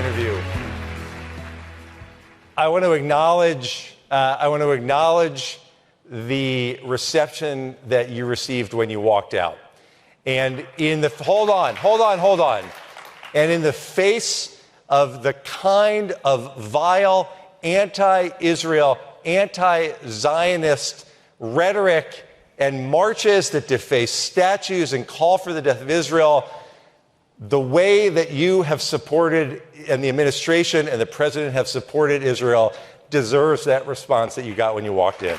interview. I want to acknowledge the reception that you received when you walked out. And hold on. And in the face of the kind of vile anti-Israel, anti-Zionist rhetoric and marches that deface statues and call for the death of Israel, the way that you have supported, and the administration and the president have supported Israel, deserves that response that you got when you walked in.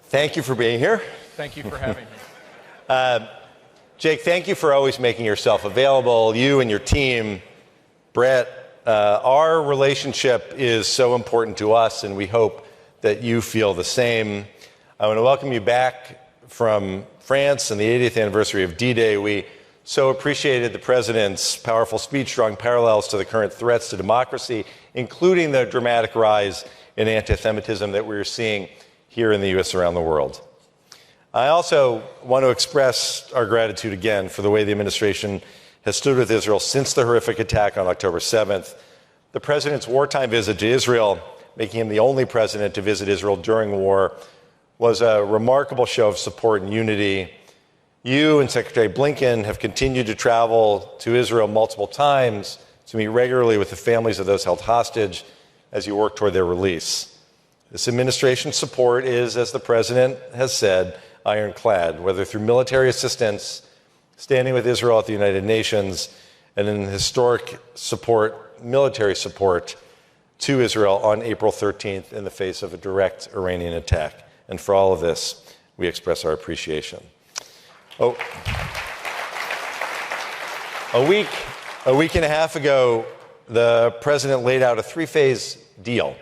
Thank you for being here. Thank you for having me. Jake, thank you for always making yourself available. You and your team, Brett, our relationship is so important to us, and we hope that you feel the same. I want to welcome you back from France and the 80th anniversary of D-Day. We so appreciated the president's powerful speech, drawing parallels to the current threats to democracy, including the dramatic rise in anti-Semitism that we're seeing here in the U.S. around the world. I also want to express our gratitude again for the way the administration has stood with Israel since the horrific attack on October 7th. The president's wartime visit to Israel, making him the only president to visit Israel during war, was a remarkable show of support and unity. You and Secretary Blinken have continued to travel to Israel multiple times to meet regularly with the families of those held hostage as you work toward their release. This administration's support is, as the president has said, ironclad, whether through military assistance, standing with Israel at the United Nations, and in historic support, military support to Israel on April 13th in the face of a direct Iranian attack. And for all of this, we express our appreciation. A week and a half ago, the president laid out a three-phase deal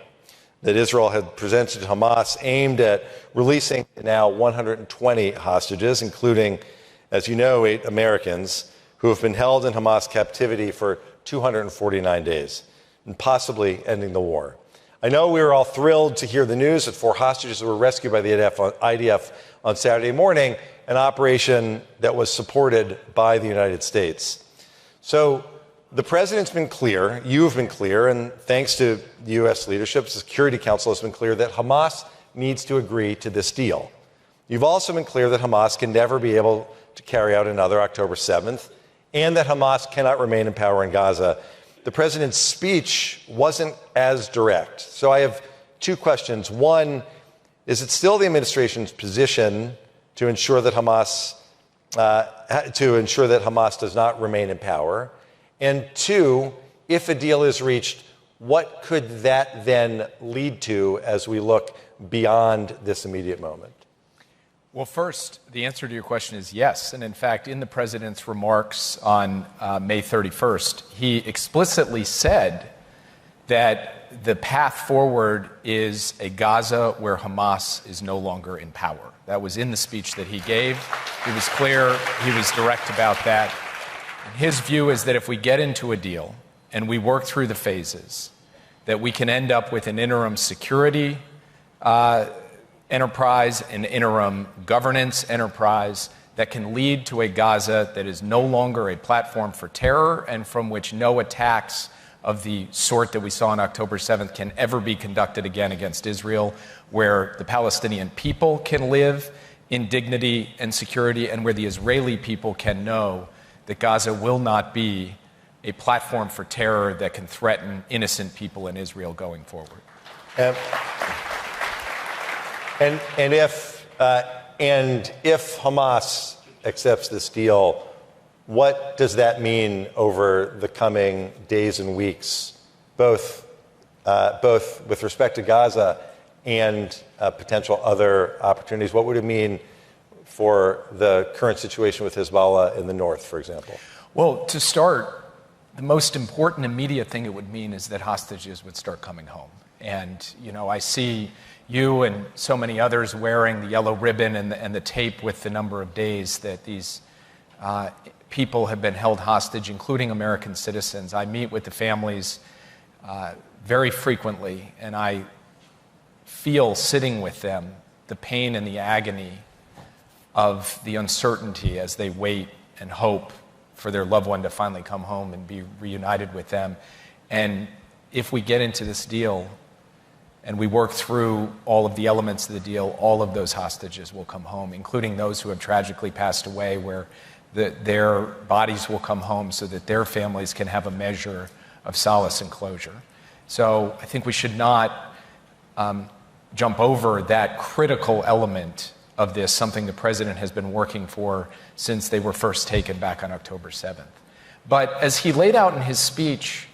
that Israel had presented to Hamas, aimed at releasing now 120 hostages, including, as you know, 8 Americans who have been held in Hamas captivity for 249 days, and possibly ending the war. I know we were all thrilled to hear the news that 4 hostages were rescued by the IDF on Saturday morning, an operation that was supported by the United States. So the president's been clear, you have been clear, and thanks to the U.S. leadership, the Security Council has been clear that Hamas needs to agree to this deal. You've also been clear that Hamas can never be able to carry out another October 7th, and that Hamas cannot remain in power in Gaza. The president's speech wasn't as direct. So I have 2 questions. One, is it still the administration's position to ensure that Hamas does not remain in power? And 2, if a deal is reached, what could that then lead to as we look beyond this immediate moment? Well, first, the answer to your question is yes. And in fact, in the president's remarks on May 31st, he explicitly said that the path forward is a Gaza where Hamas is no longer in power. That was in the speech that he gave. He was clear. He was direct about that. His view is that if we get into a deal and we work through the phases, that we can end up with an interim security enterprise, an interim governance enterprise that can lead to a Gaza that is no longer a platform for terror and from which no attacks of the sort that we saw on October 7th can ever be conducted again against Israel, where the Palestinian people can live in dignity and security, and where the Israeli people can know that Gaza will not be a platform for terror that can threaten innocent people in Israel going forward. And if Hamas accepts this deal, what does that mean over the coming days and weeks, both with respect to Gaza and potential other opportunities? What would it mean for the current situation with Hezbollah in the north, for example? Well, to start, the most important immediate thing it would mean is that hostages would start coming home. And, I see you and so many others wearing the yellow ribbon and the tape with the number of days that these people have been held hostage, including American citizens. I meet with the families very frequently, and I feel, sitting with them, the pain and the agony of the uncertainty as they wait and hope for their loved one to finally come home and be reunited with them. And if we get into this deal and we work through all of the elements of the deal, all of those hostages will come home, including those who have tragically passed away, where their bodies will come home so that their families can have a measure of solace and closure. So I think we should not jump over that critical element of this, something the president has been working for since they were first taken back on October 7th. But as he laid out in his speech,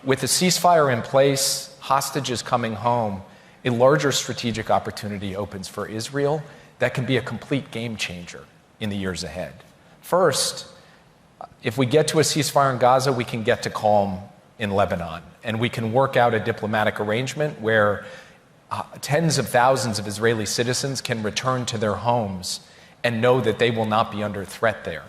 with the ceasefire in place, hostages coming home, a larger strategic opportunity opens for Israel that can be a complete game changer in the years ahead. First, if we get to a ceasefire in Gaza, we can get to calm in Lebanon, and we can work out a diplomatic arrangement where tens of thousands of Israeli citizens can return to their homes and know that they will not be under threat there.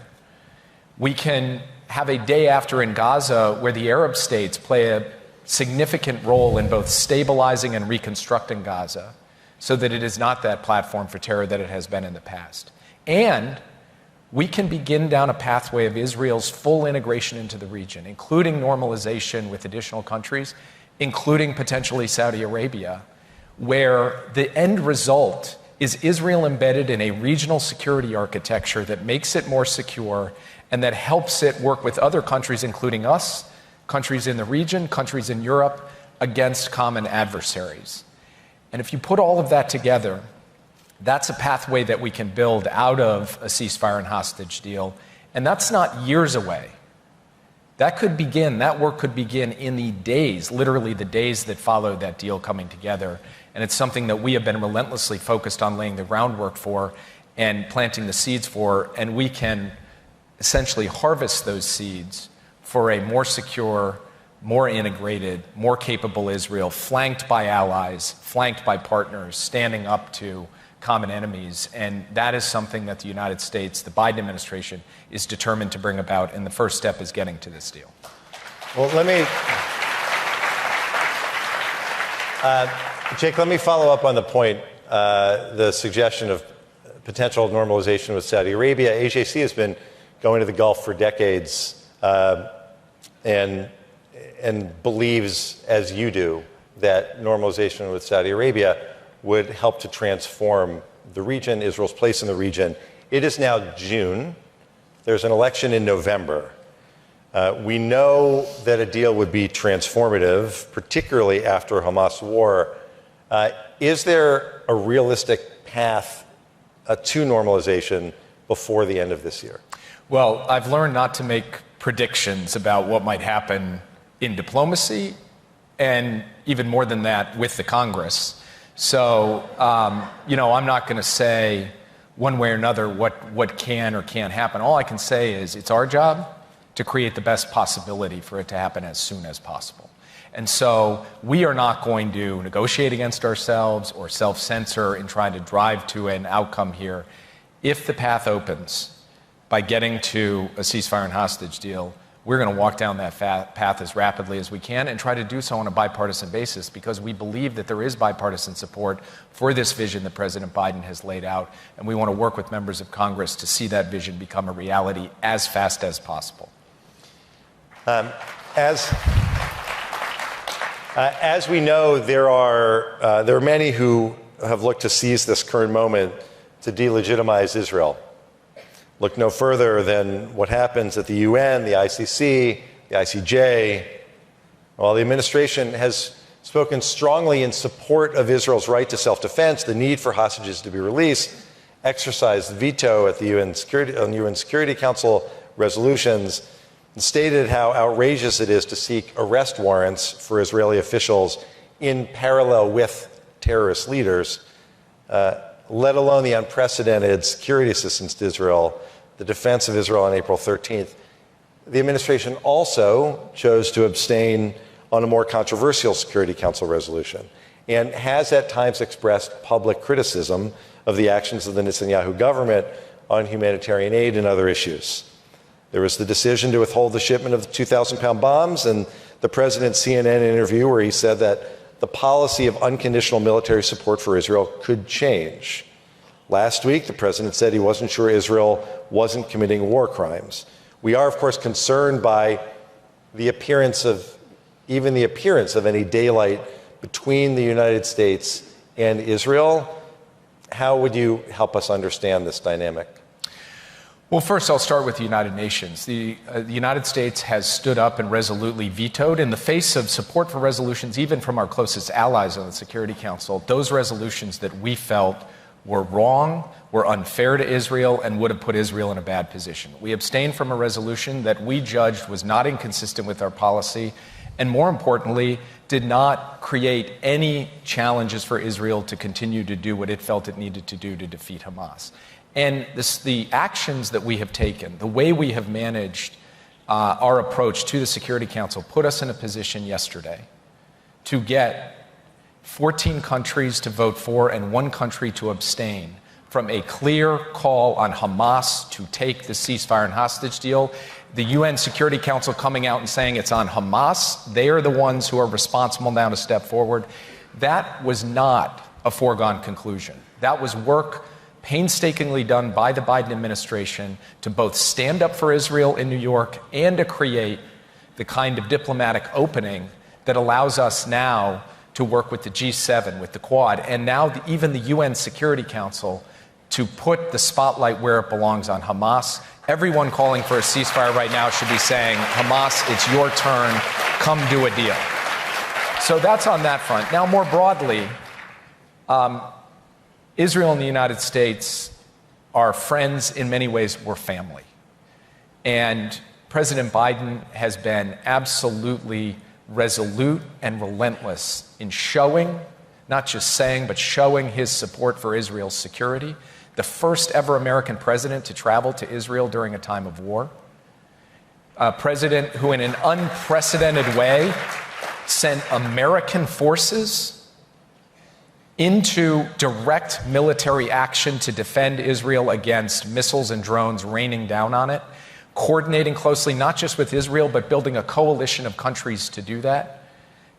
We can have a day after in Gaza where the Arab states play a significant role in both stabilizing and reconstructing Gaza so that it is not that platform for terror that it has been in the past. And we can begin down a pathway of Israel's full integration into the region, including normalization with additional countries, including potentially Saudi Arabia, where the end result is Israel embedded in a regional security architecture that makes it more secure and that helps it work with other countries, including us, countries in the region, countries in Europe, against common adversaries. And if you put all of that together, that's a pathway that we can build out of a ceasefire and hostage deal. And that's not years away. That could begin, that work could begin in the days, literally the days that followed that deal coming together. And it's something that we have been relentlessly focused on laying the groundwork for and planting the seeds for. And we can essentially harvest those seeds for a more secure, more integrated, more capable Israel, flanked by allies, flanked by partners, standing up to common enemies. And that is something that the United States, the Biden administration, is determined to bring about. And the first step is getting to this deal. Well, Jake, let me follow up on the point, the suggestion of potential normalization with Saudi Arabia. AJC has been going to the Gulf for decades and believes, as you do, that normalization with Saudi Arabia would help to transform the region, Israel's place in the region. It is now June. There's an election in November. We know that a deal would be transformative, particularly after a Hamas war. Is there a realistic path to normalization before the end of this year? Well, I've learned not to make predictions about what might happen in diplomacy, and even more than that, with the Congress. So, I'm not going to say one way or another what can or can't happen. All I can say is it's our job to create the best possibility for it to happen as soon as possible. And so we are not going to negotiate against ourselves or self-censor in trying to drive to an outcome here. If the path opens by getting to a ceasefire and hostage deal, we're going to walk down that path as rapidly as we can and try to do so on a bipartisan basis, because we believe that there is bipartisan support for this vision that President Biden has laid out, and we want to work with members of Congress to see that vision become a reality as fast as possible. As we know, there are many who have looked to seize this current moment to delegitimize Israel. Look no further than what happens at the UN, the ICC, the ICJ. While the administration has spoken strongly in support of Israel's right to self-defense, the need for hostages to be released, exercised veto at the UN Security Council resolutions, and stated how outrageous it is to seek arrest warrants for Israeli officials in parallel with terrorist leaders, let alone the unprecedented security assistance to Israel, the defense of Israel on April 13th. The administration also chose to abstain on a more controversial Security Council resolution. and has at times expressed public criticism of the actions of the Netanyahu government on humanitarian aid and other issues. There was the decision to withhold the shipment of the 2,000-pound bombs, and the president's CNN interview where he said that the policy of unconditional military support for Israel could change. Last week, the president said he wasn't sure Israel wasn't committing war crimes. We are, of course, concerned by the appearance of any daylight between the United States and Israel. How would you help us understand this dynamic? Well, first, I'll start with the United Nations. The United States has stood up and resolutely vetoed, in the face of support for resolutions, even from our closest allies on the Security Council, those resolutions that we felt were wrong, were unfair to Israel, and would have put Israel in a bad position. We abstained from a resolution that we judged was not inconsistent with our policy, and more importantly, did not create any challenges for Israel to continue to do what it felt it needed to do to defeat Hamas. And the actions that we have taken, the way we have managed our approach to the Security Council, put us in a position yesterday to get 14 countries to vote for and 1 country to abstain from a clear call on Hamas to take the ceasefire and hostage deal. The UN Security Council coming out and saying it's on Hamas. They are the ones who are responsible now to step forward. That was not a foregone conclusion. That was work painstakingly done by the Biden administration to both stand up for Israel in New York and to create the kind of diplomatic opening that allows us now to work with the G7, with the Quad, and now even the UN Security Council to put the spotlight where it belongs on Hamas. Everyone calling for a ceasefire right now should be saying, Hamas, it's your turn, come do a deal. So that's on that front. Now, more broadly, Israel and the United States are friends in many ways. We're family. And President Biden has been absolutely resolute and relentless in showing, not just saying, but showing his support for Israel's security. The first ever American president to travel to Israel during a time of war. A president who in an unprecedented way sent American forces into direct military action to defend Israel against missiles and drones raining down on it, coordinating closely not just with Israel, but building a coalition of countries to do that,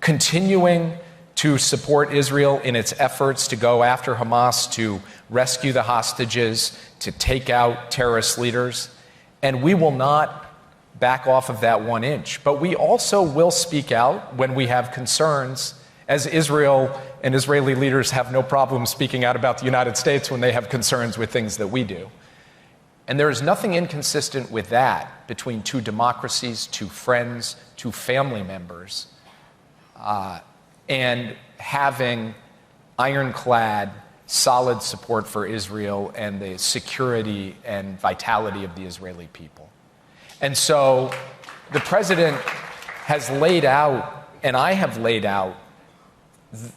continuing to support Israel in its efforts to go after Hamas, to rescue the hostages, to take out terrorist leaders. And we will not back off of that 1 inch. But we also will speak out when we have concerns, as Israel and Israeli leaders have no problem speaking out about the United States when they have concerns with things that we do. And there is nothing inconsistent with that between 2 democracies, 2 friends, 2 family members, and having ironclad, solid support for Israel and the security and vitality of the Israeli people. And so the president has laid out, and I have laid out,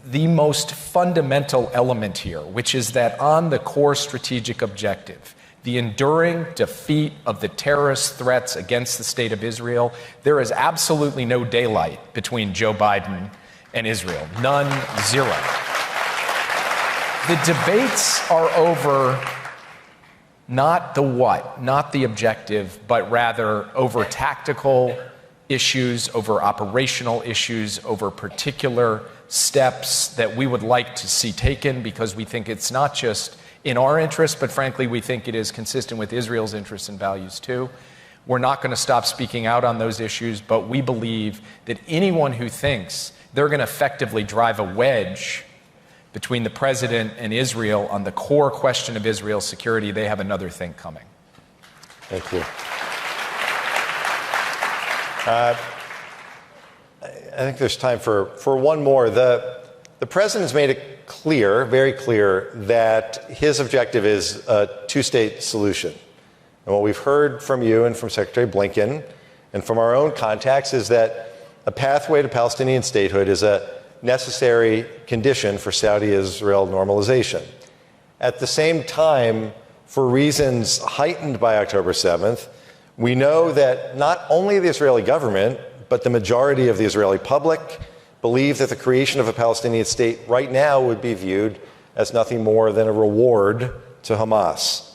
the most fundamental element here, which is that on the core strategic objective, the enduring defeat of the terrorist threats against the state of Israel, there is absolutely no daylight between Joe Biden and Israel. None, zero. The debates are over not the what, not the objective, but rather over tactical issues, over operational issues, over particular steps that we would like to see taken, because we think it's not just in our interest, but frankly, we think it is consistent with Israel's interests and values too. We're not going to stop speaking out on those issues, but we believe that anyone who thinks they're going to effectively drive a wedge between the president and Israel on the core question of Israel's security, they have another thing coming. Thank you. I think there's time for one more. The president's made it clear, very clear, that his objective is a 2-state solution. And what we've heard from you and from Secretary Blinken and from our own contacts is that a pathway to Palestinian statehood is a necessary condition for Saudi-Israel normalization. At the same time, for reasons heightened by October 7th, we know that not only the Israeli government, but the majority of the Israeli public, believe that the creation of a Palestinian state right now would be viewed as nothing more than a reward to Hamas.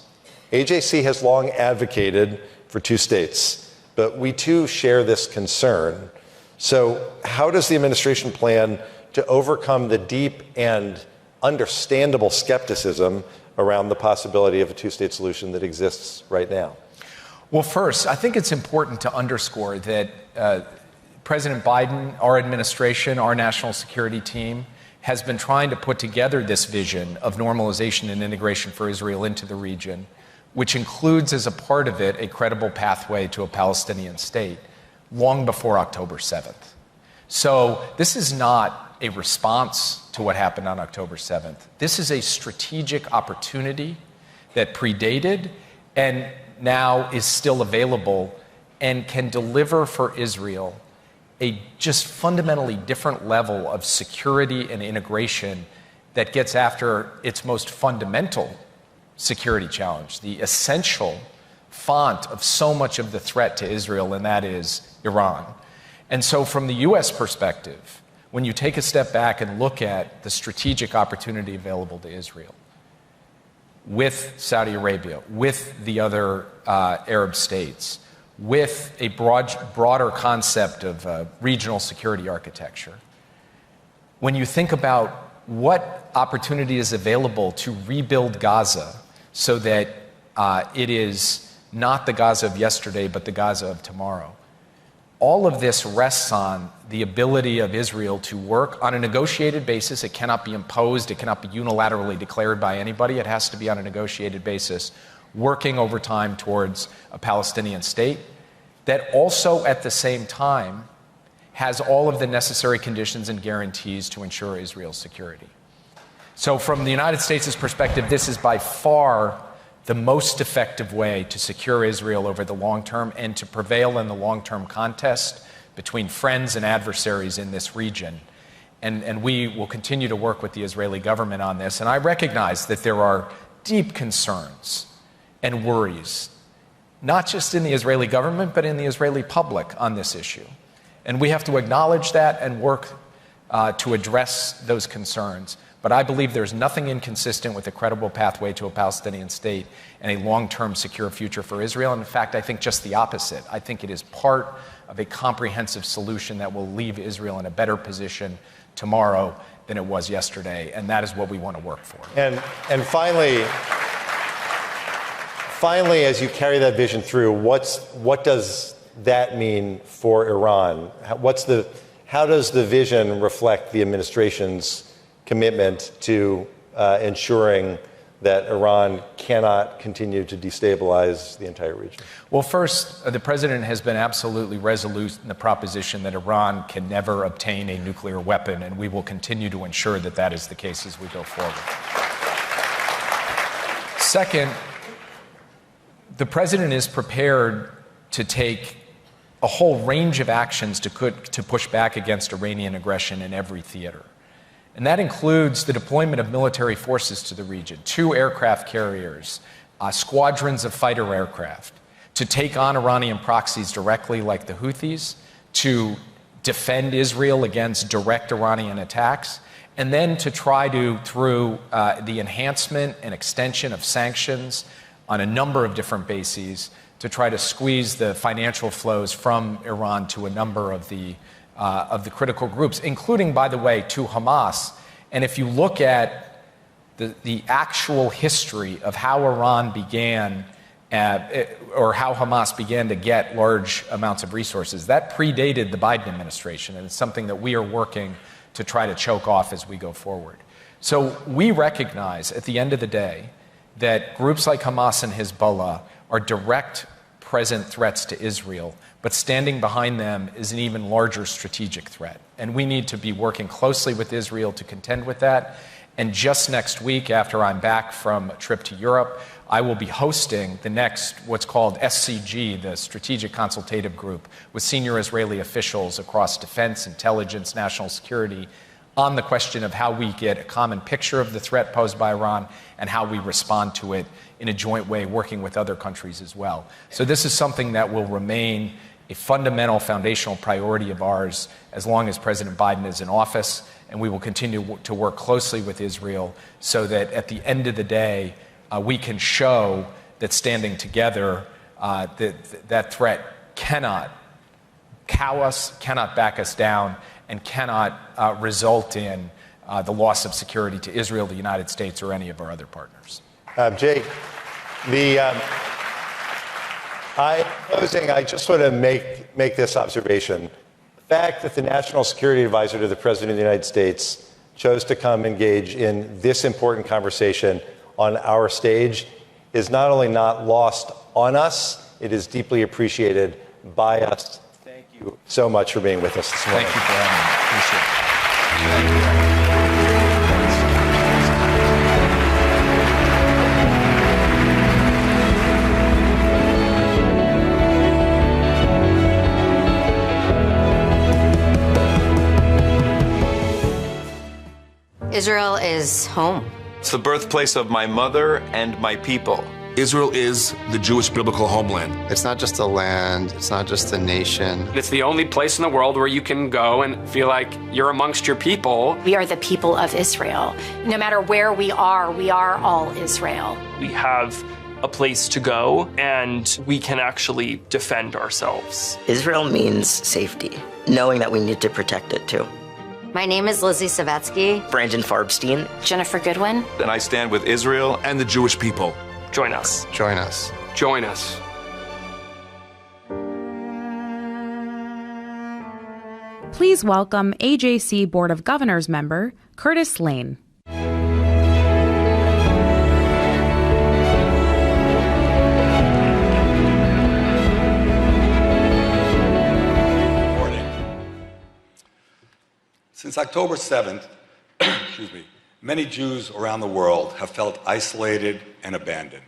AJC has long advocated for two states, but we too share this concern. So how does the administration plan to overcome the deep and understandable skepticism around the possibility of a two-state solution that exists right now? Well, first, I think it's important to underscore that President Biden, our administration, our national security team has been trying to put together this vision of normalization and integration for Israel into the region, which includes as a part of it a credible pathway to a Palestinian state long before October 7th. So this is not a response to what happened on October 7th. This is a strategic opportunity that predated and now is still available and can deliver for Israel a just fundamentally different level of security and integration that gets after its most fundamental security challenge, the essential font of so much of the threat to Israel, and that is Iran. And so from the U.S. perspective, when you take a step back and look at the strategic opportunity available to Israel with Saudi Arabia, with the other Arab states, with a broader concept of regional security architecture, when you think about what opportunity is available to rebuild Gaza so that it is not the Gaza of yesterday, but the Gaza of tomorrow, all of this rests on the ability of Israel to work on a negotiated basis. It cannot be imposed. It cannot be unilaterally declared by anybody. It has to be on a negotiated basis, working over time towards a Palestinian state that also at the same time has all of the necessary conditions and guarantees to ensure Israel's security. So from the United States' perspective, this is by far the most effective way to secure Israel over the long term and to prevail in the long-term contest between friends and adversaries in this region. And we will continue to work with the Israeli government on this. And I recognize that there are deep concerns and worries, not just in the Israeli government, but in the Israeli public on this issue. And we have to acknowledge that and work to address those concerns. But I believe there's nothing inconsistent with a credible pathway to a Palestinian state and a long-term secure future for Israel. And in fact, I think just the opposite. I think it is part of a comprehensive solution that will leave Israel in a better position tomorrow than it was yesterday. And that is what we want to work for. And finally, as you carry that vision through, what does that mean for Iran? How does the vision reflect the administration's commitment to ensuring that Iran cannot continue to destabilize the entire region? Well, first, the president has been absolutely resolute in the proposition that Iran can never obtain a nuclear weapon, and we will continue to ensure that that is the case as we go forward. Second, the president is prepared to take a whole range of actions to push back against Iranian aggression in every theater. And that includes the deployment of military forces to the region, 2 aircraft carriers, squadrons of fighter aircraft, to take on Iranian proxies directly like the Houthis, to defend Israel against direct Iranian attacks, and then to try to, through the enhancement and extension of sanctions on a number of different bases, to try to squeeze the financial flows from Iran to a number of the critical groups, including, by the way, to Hamas. And if you look at the actual history of how Iran began, or how Hamas began to get large amounts of resources, that predated the Biden administration, and it's something that we are working to try to choke off as we go forward. So we recognize, at the end of the day, that groups like Hamas and Hezbollah are direct present threats to Israel, but standing behind them is an even larger strategic threat. And we need to be working closely with Israel to contend with that. And just next week, after I'm back from a trip to Europe, I will be hosting the next, what's called SCG, the Strategic Consultative Group, with senior Israeli officials across defense, intelligence, national security, on the question of how we get a common picture of the threat posed by Iran and how we respond to it in a joint way, working with other countries as well. So this is something that will remain a fundamental, foundational priority of ours as long as President Biden is in office, and we will continue to work closely with Israel so that at the end of the day, we can show that standing together, that threat cannot cow us, cannot back us down, and cannot result in the loss of security to Israel, the United States, or any of our other partners. Jake, I just want to make this observation. The fact that the National Security Advisor to the President of the United States chose to come engage in this important conversation on our stage is not only not lost on us, it is deeply appreciated by us. Thank you so much for being with us this morning. Thank you for having me. Appreciate it. Israel is home. It's the birthplace of my mother and my people. Israel is the Jewish biblical homeland. It's not just a land, it's not just a nation. It's the only place in the world where you can go and feel like you're amongst your people. We are the people of Israel. No matter where we are all Israel. We have a place to go and we can actually defend ourselves. Israel means safety, knowing that we need to protect it too. My name is Lizzie Savetsky. Brandon Farbstein. Jennifer Goodwin. And I stand with Israel and the Jewish people. Join us. Join us. Join us. Please welcome AJC Board of Governors member Curtis Lane. Since October 7th, many Jews around the world have felt isolated and abandoned.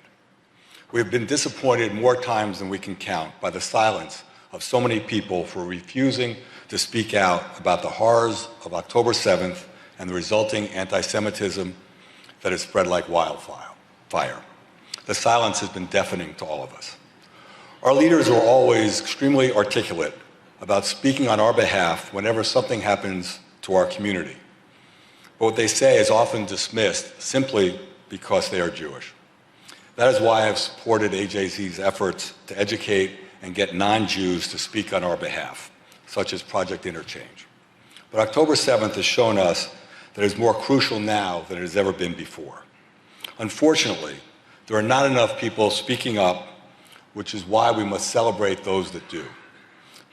We have been disappointed more times than we can count by the silence of so many people for refusing to speak out about the horrors of October 7th and the resulting anti-Semitism that has spread like wildfire. The silence has been deafening to all of us. Our leaders are always extremely articulate about speaking on our behalf whenever something happens to our community. But what they say is often dismissed simply because they are Jewish. That is why I've supported AJC's efforts to educate and get non-Jews to speak on our behalf, such as Project Interchange. But October 7th has shown us that it is more crucial now than it has ever been before. Unfortunately, there are not enough people speaking up, which is why we must celebrate those that do.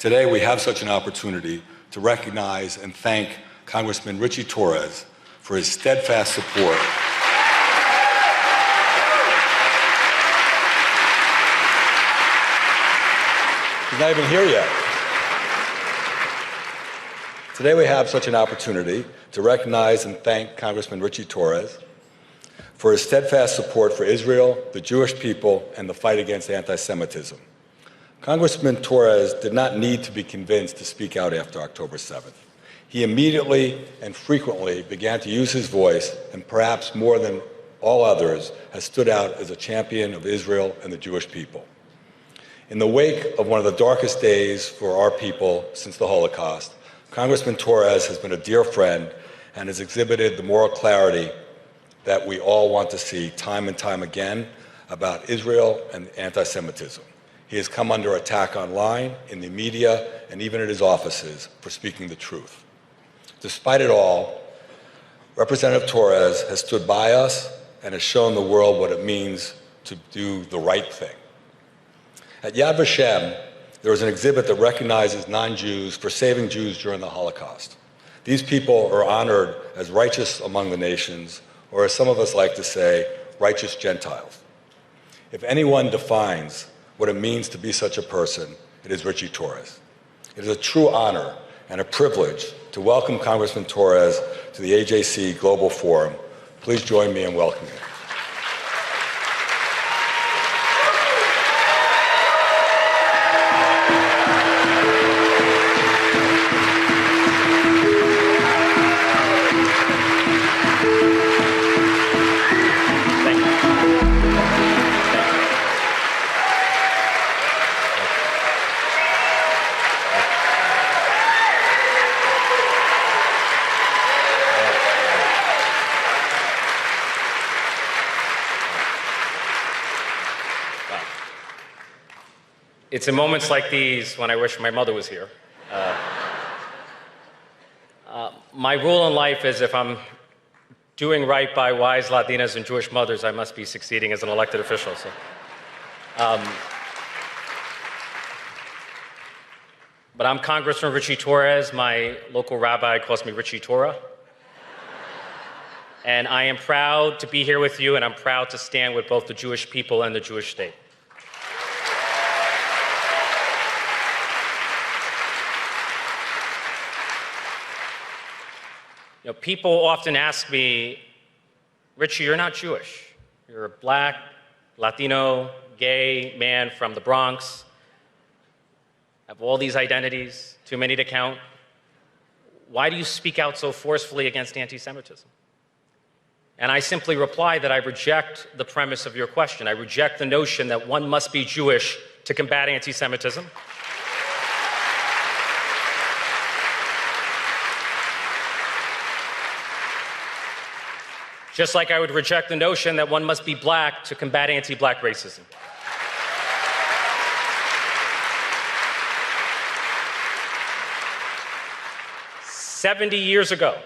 Today, we have such an opportunity to recognize and thank Congressman Ritchie Torres for his steadfast support He's not even here yet. Today we have such an opportunity to recognize and thank Congressman Ritchie Torres for his steadfast support for Israel, the Jewish people, and the fight against anti-Semitism. Congressman Torres did not need to be convinced to speak out after October 7th. He immediately and frequently began to use his voice, and perhaps more than all others, has stood out as a champion of Israel and the Jewish people. In the wake of one of the darkest days for our people since the Holocaust, Congressman Torres has been a dear friend and has exhibited the moral clarity that we all want to see time and time again about Israel and anti-Semitism. He has come under attack online, in the media, and even at his offices for speaking the truth. Despite it all, Representative Torres has stood by us and has shown the world what it means to do the right thing. At Yad Vashem, there is an exhibit that recognizes non-Jews for saving Jews during the Holocaust. These people are honored as righteous among the nations, or as some of us like to say, righteous Gentiles. If anyone defines what it means to be such a person, it is Ritchie Torres. It is a true honor and a privilege to welcome Congressman Torres to the AJC Global Forum. Please join me in welcoming him. It's in moments like these when I wish my mother was here. My rule in life is if I'm doing right by wise Latinas and Jewish mothers, I must be succeeding as an elected official. So, but I'm Congressman Ritchie Torres. My local rabbi calls me Ritchie Torah. And I am proud to be here with you, and I'm proud to stand with both the Jewish people and the Jewish state. You know, people often ask me, Ritchie, you're not Jewish. You're a black, Latino, gay man from the Bronx. Have all these identities, too many to count. Why do you speak out so forcefully against anti-Semitism? And I simply reply that I reject the premise of your question. I reject the notion that one must be Jewish to combat anti-Semitism. Just like I would reject the notion that one must be black to combat anti-black racism. "70 years ago,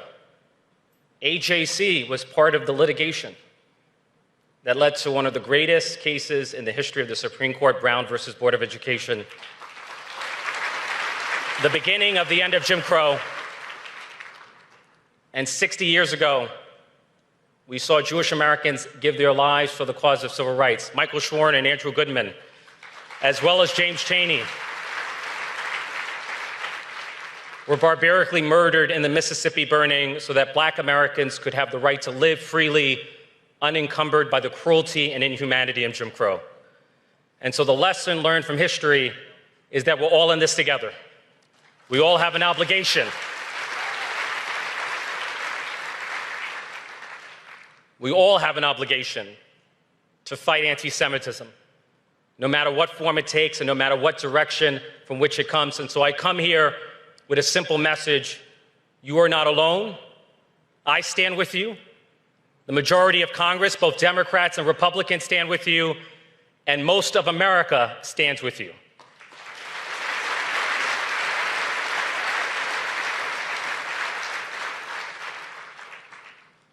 AJC was part of the litigation that led to one of the greatest cases in the history of the Supreme Court, Brown versus Board of Education, the beginning of the end of Jim Crow. And 60 years ago, we saw Jewish Americans give their lives for the cause of civil rights. Michael Schworn and Andrew Goodman, as well as James Chaney, were barbarically murdered in the Mississippi burning so that black Americans could have the right to live freely, unencumbered by the cruelty and inhumanity of Jim Crow. And so the lesson learned from history is that we're all in this together. We all have an obligation. We all have an obligation to fight anti-Semitism, no matter what form it takes and no matter what direction from which it comes. And so I come here with a simple message: you are not alone. I stand with you. The majority of Congress, both Democrats and Republicans, stand with you, and most of America stands with you.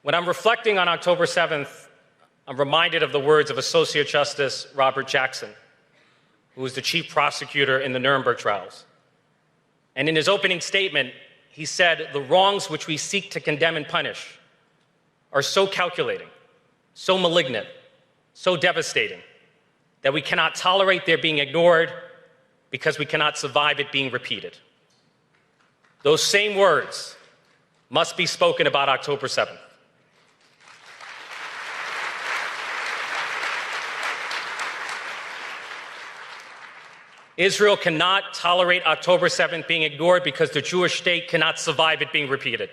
When I'm reflecting on October 7th, I'm reminded of the words of Associate Justice Robert Jackson, who was the chief prosecutor in the Nuremberg trials. And in his opening statement, he said, "The wrongs which we seek to condemn and punish are so calculating, so malignant, so devastating, that we cannot tolerate their being ignored because we cannot survive it being repeated." Those same words must be spoken about October 7th. Israel cannot tolerate October 7th being ignored because the Jewish state cannot survive it being repeated.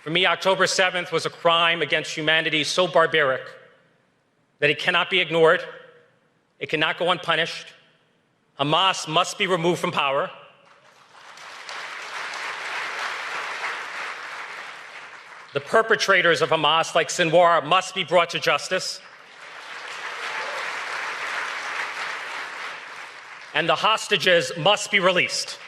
For me, October 7th was a crime against humanity so barbaric that it cannot be ignored, it cannot go unpunished. Hamas must be removed from power. The perpetrators of Hamas, like Sinwar, must be brought to justice. And the hostages must be released.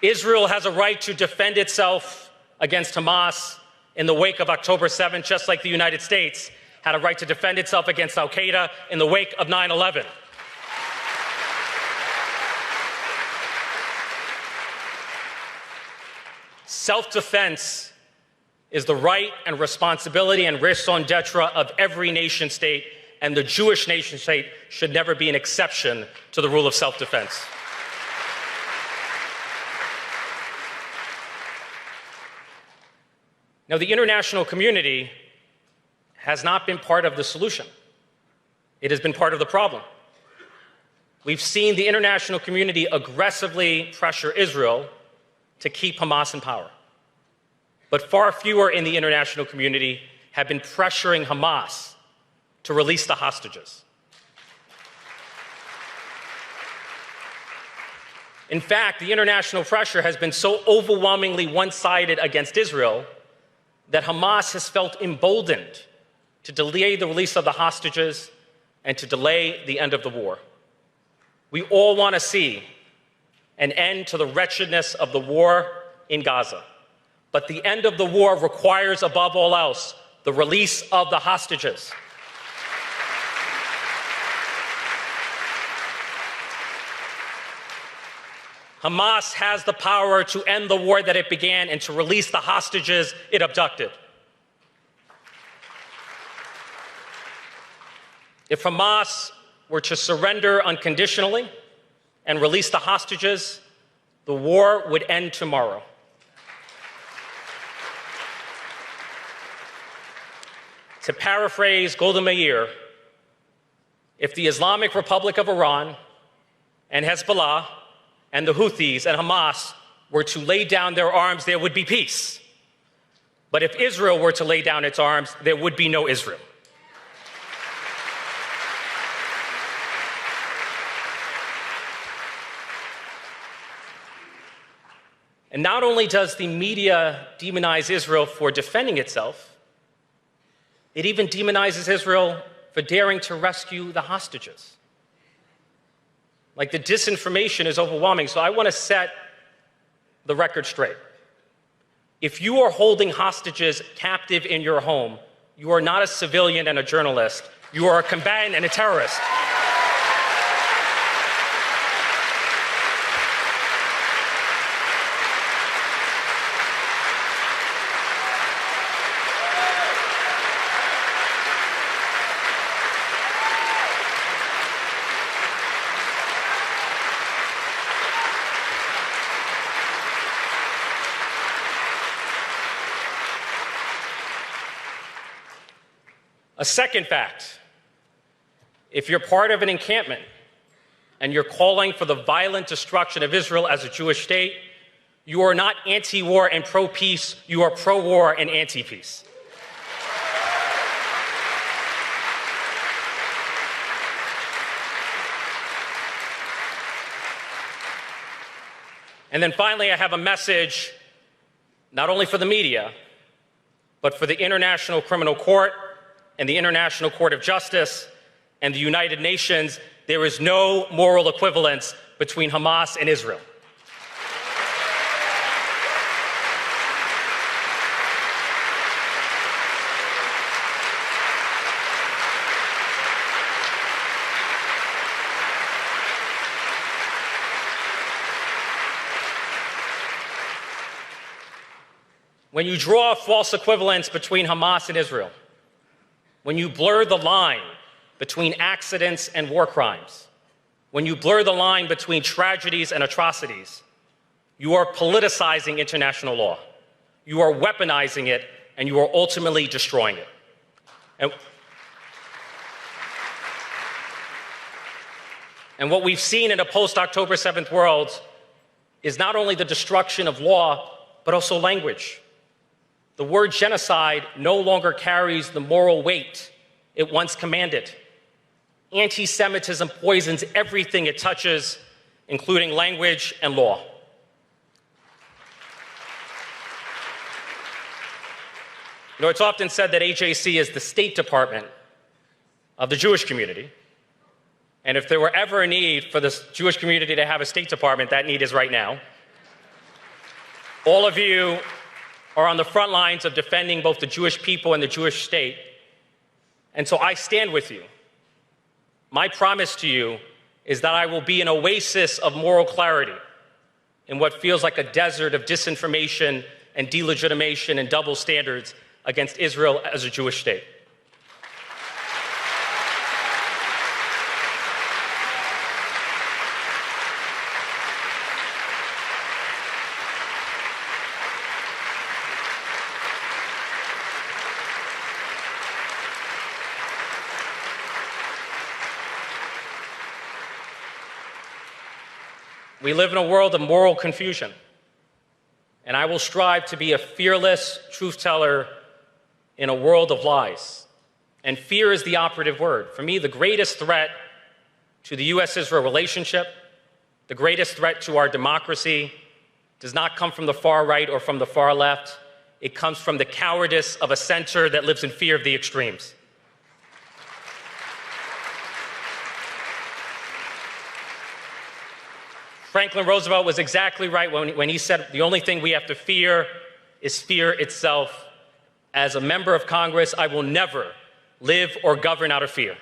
Israel has a right to defend itself against Hamas in the wake of October 7th, just like the United States had a right to defend itself against al-Qaeda in the wake of 9/11. Self-defense is the right and responsibility and raison d'etre of every nation state, and the Jewish nation state should never be an exception to the rule of self-defense. Now, the international community has not been part of the solution. It has been part of the problem. We've seen the international community aggressively pressure Israel to keep Hamas in power. But far fewer in the international community have been pressuring Hamas to release the hostages. In fact, the international pressure has been so overwhelmingly one-sided against Israel that Hamas has felt emboldened to delay the release of the hostages and to delay the end of the war. We all want to see an end to the wretchedness of the war in Gaza. But the end of the war requires, above all else, the release of the hostages. Hamas has the power to end the war that it began and to release the hostages it abducted. If Hamas were to surrender unconditionally and release the hostages, the war would end tomorrow. To paraphrase Golda Meir, if the Islamic Republic of Iran and Hezbollah and the Houthis and Hamas were to lay down their arms, there would be peace. But if Israel were to lay down its arms, there would be no Israel. And not only does the media demonize Israel for defending itself, it even demonizes Israel for daring to rescue the hostages. Like, the disinformation is overwhelming. So I want to set the record straight. If you are holding hostages captive in your home, you are not a civilian and a journalist. You are a combatant and a terrorist. A second fact, if you're part of an encampment and you're calling for the violent destruction of Israel as a Jewish state, you are not anti-war and pro-peace, you are pro-war and anti-peace. And then finally, I have a message not only for the media, but for the International Criminal Court and the International Court of Justice and the United Nations. There is no moral equivalence between Hamas and Israel. When you draw a false equivalence between Hamas and Israel, when you blur the line between accidents and war crimes, when you blur the line between tragedies and atrocities, you are politicizing international law. You are weaponizing it, and you are ultimately destroying it. And what we've seen in a post-October 7th world is not only the destruction of law, but also language. The word genocide no longer carries the moral weight it once commanded. Anti-Semitism poisons everything it touches, including language and law. You know, it's often said that AJC is the State Department of the Jewish community. And if there were ever a need for the Jewish community to have a State Department, that need is right now. All of you are on the front lines of defending both the Jewish people and the Jewish state. And so I stand with you. My promise to you is that I will be an oasis of moral clarity in what feels like a desert of disinformation and delegitimation and double standards against Israel as a Jewish state. We live in a world of moral confusion, and I will strive to be a fearless truth teller in a world of lies. And fear is the operative word. For me, the greatest threat to the U.S.-Israel relationship, The greatest threat to our democracy does not come from the far right or from the far left. It comes from the cowardice of a center that lives in fear of the extremes. Franklin Roosevelt was exactly right when he said the only thing we have to fear is fear itself. As a member of Congress, I will never live or govern out of fear.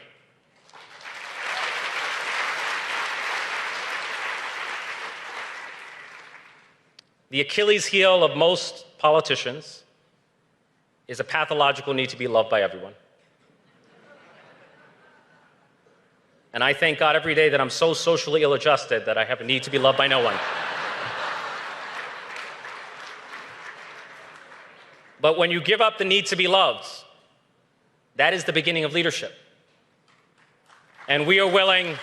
The Achilles heel of most politicians is a pathological need to be loved by everyone. And I thank God every day that I'm so socially ill-adjusted that I have a need to be loved by no one. But when you give up the need to be loved, that is the beginning of leadership. And we are willing,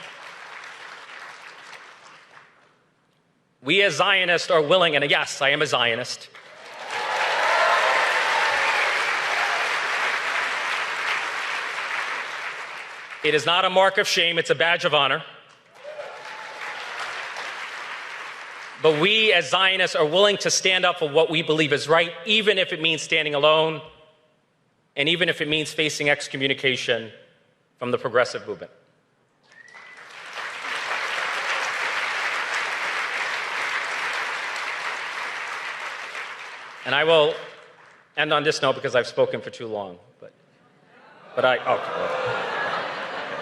we as Zionists are willing, and yes, I am a Zionist. It is not a mark of shame, it's a badge of honor. But we as Zionists are willing to stand up for what we believe is right, even if it means standing alone, and even if it means facing excommunication from the progressive movement. And I will end on this note because I've spoken for too long.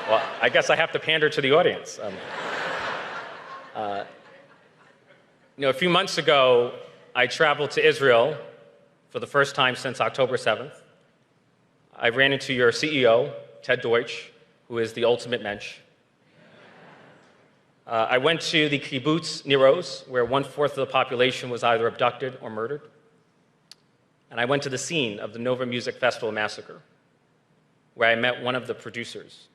Well, I guess I have to pander to the audience. A few months ago, I traveled to Israel for the first time since October 7th. I ran into your CEO, Ted Deutch, who is the ultimate mensch. I went to the kibbutz Niroz, where 1/4 of the population was either abducted or murdered. And I went to the scene of the Nova Music Festival massacre, where I met one of the producers,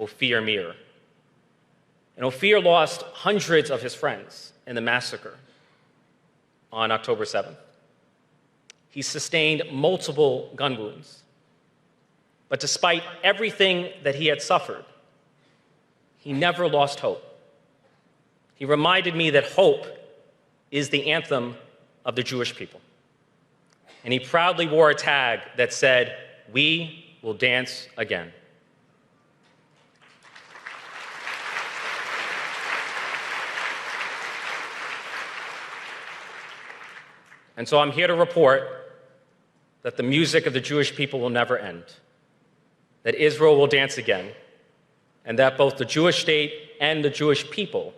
Ofir Mir. And Ofir lost hundreds of his friends in the massacre on October 7th. He sustained multiple gun wounds. But despite everything that he had suffered, he never lost hope. He reminded me that hope is the anthem of the Jewish people. And he proudly wore a tag that said, "We will dance again." And so I'm here to report that the music of the Jewish people will never end, that Israel will dance again, and that both the Jewish state and the Jewish people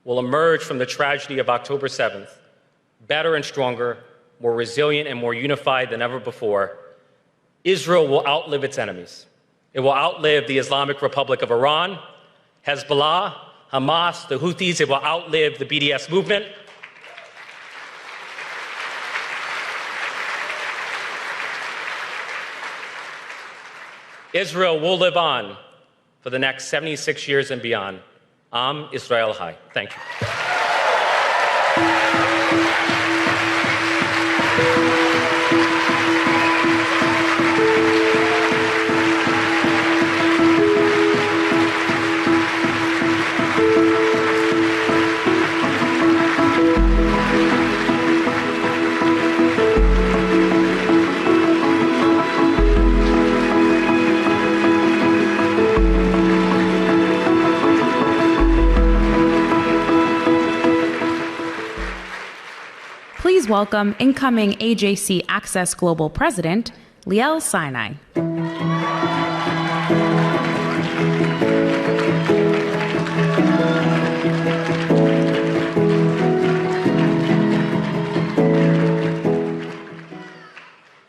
will emerge from the tragedy of October 7th better and stronger, more resilient and more unified than ever before. Israel will outlive its enemies. It will outlive the Islamic Republic of Iran, Hezbollah, Hamas, the Houthis. It will outlive the BDS movement. Israel will live on for the next 76 years and beyond. Am Israel Chai. Thank you. Please welcome incoming AJC Access Global President, Liel Sinai.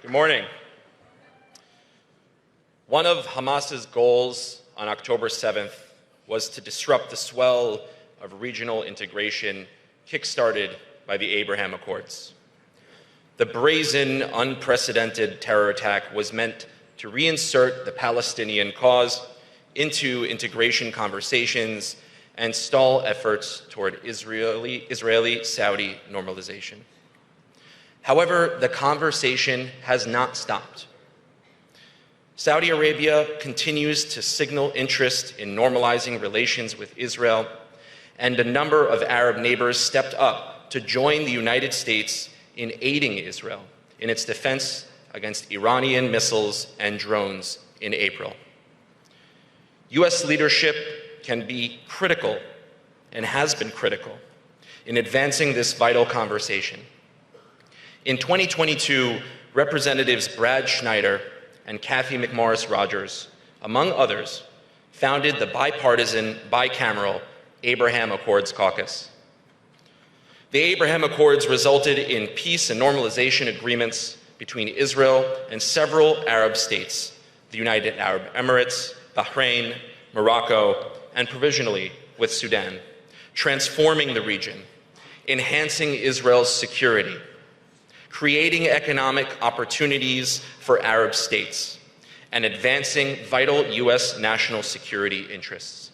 Good morning. One of Hamas's goals on October 7th was to disrupt the swell of regional integration kickstarted by the Abraham Accords. The brazen, unprecedented terror attack was meant to reinsert the Palestinian cause into integration conversations and stall efforts toward Israeli-Saudi normalization. However, the conversation has not stopped. Saudi Arabia continues to signal interest in normalizing relations with Israel, and a number of Arab neighbors stepped up to join the United States in aiding Israel in its defense against Iranian missiles and drones in April. U.S. leadership can be critical and has been critical in advancing this vital conversation. In 2022, Representatives Brad Schneider and Kathy McMorris Rogers, among others, founded the bipartisan, bicameral Abraham Accords Caucus. The Abraham Accords resulted in peace and normalization agreements between Israel and several Arab states, the United Arab Emirates, Bahrain, Morocco, and provisionally with Sudan, transforming the region, enhancing Israel's security, creating economic opportunities for Arab states, and advancing vital U.S. national security interests.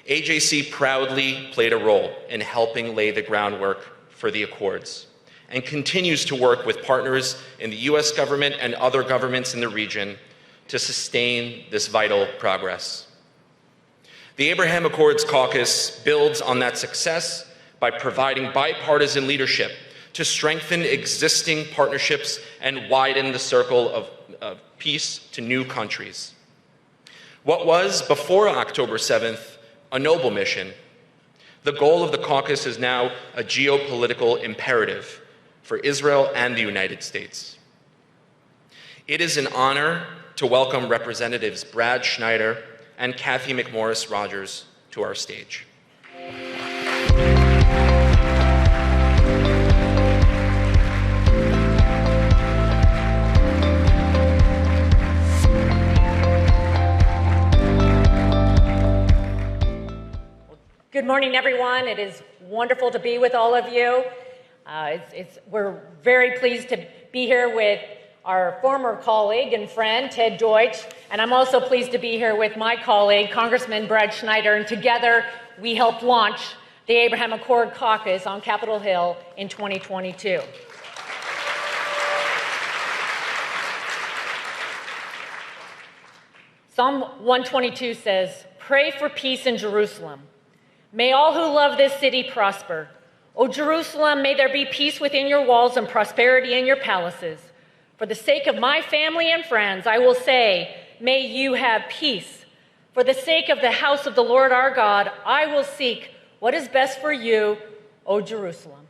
AJC proudly played a role in helping lay the groundwork for the Accords and continues to work with partners in the U.S. government and other governments in the region to sustain this vital progress. The Abraham Accords Caucus builds on that success by providing bipartisan leadership to strengthen existing partnerships and widen the circle of peace to new countries. What was, before October 7th, a noble mission, the goal of the caucus is now a geopolitical imperative for Israel and the United States. It is an honor to welcome Representatives Brad Schneider and Kathy McMorris Rogers to our stage. Good morning, everyone. It is wonderful to be with all of you. We're very pleased to be here with our former colleague and friend, Ted Deutch, and I'm also pleased to be here with my colleague, Congressman Brad Schneider, and together we helped launch the Abraham Accord Caucus on Capitol Hill in 2022. Psalm 122 says, "Pray for peace in Jerusalem. May all who love this city prosper. O Jerusalem, may there be peace within your walls and prosperity in your palaces. For the sake of my family and friends, I will say, may you have peace. For the sake of the house of the Lord our God, I will seek what is best for you, O Jerusalem."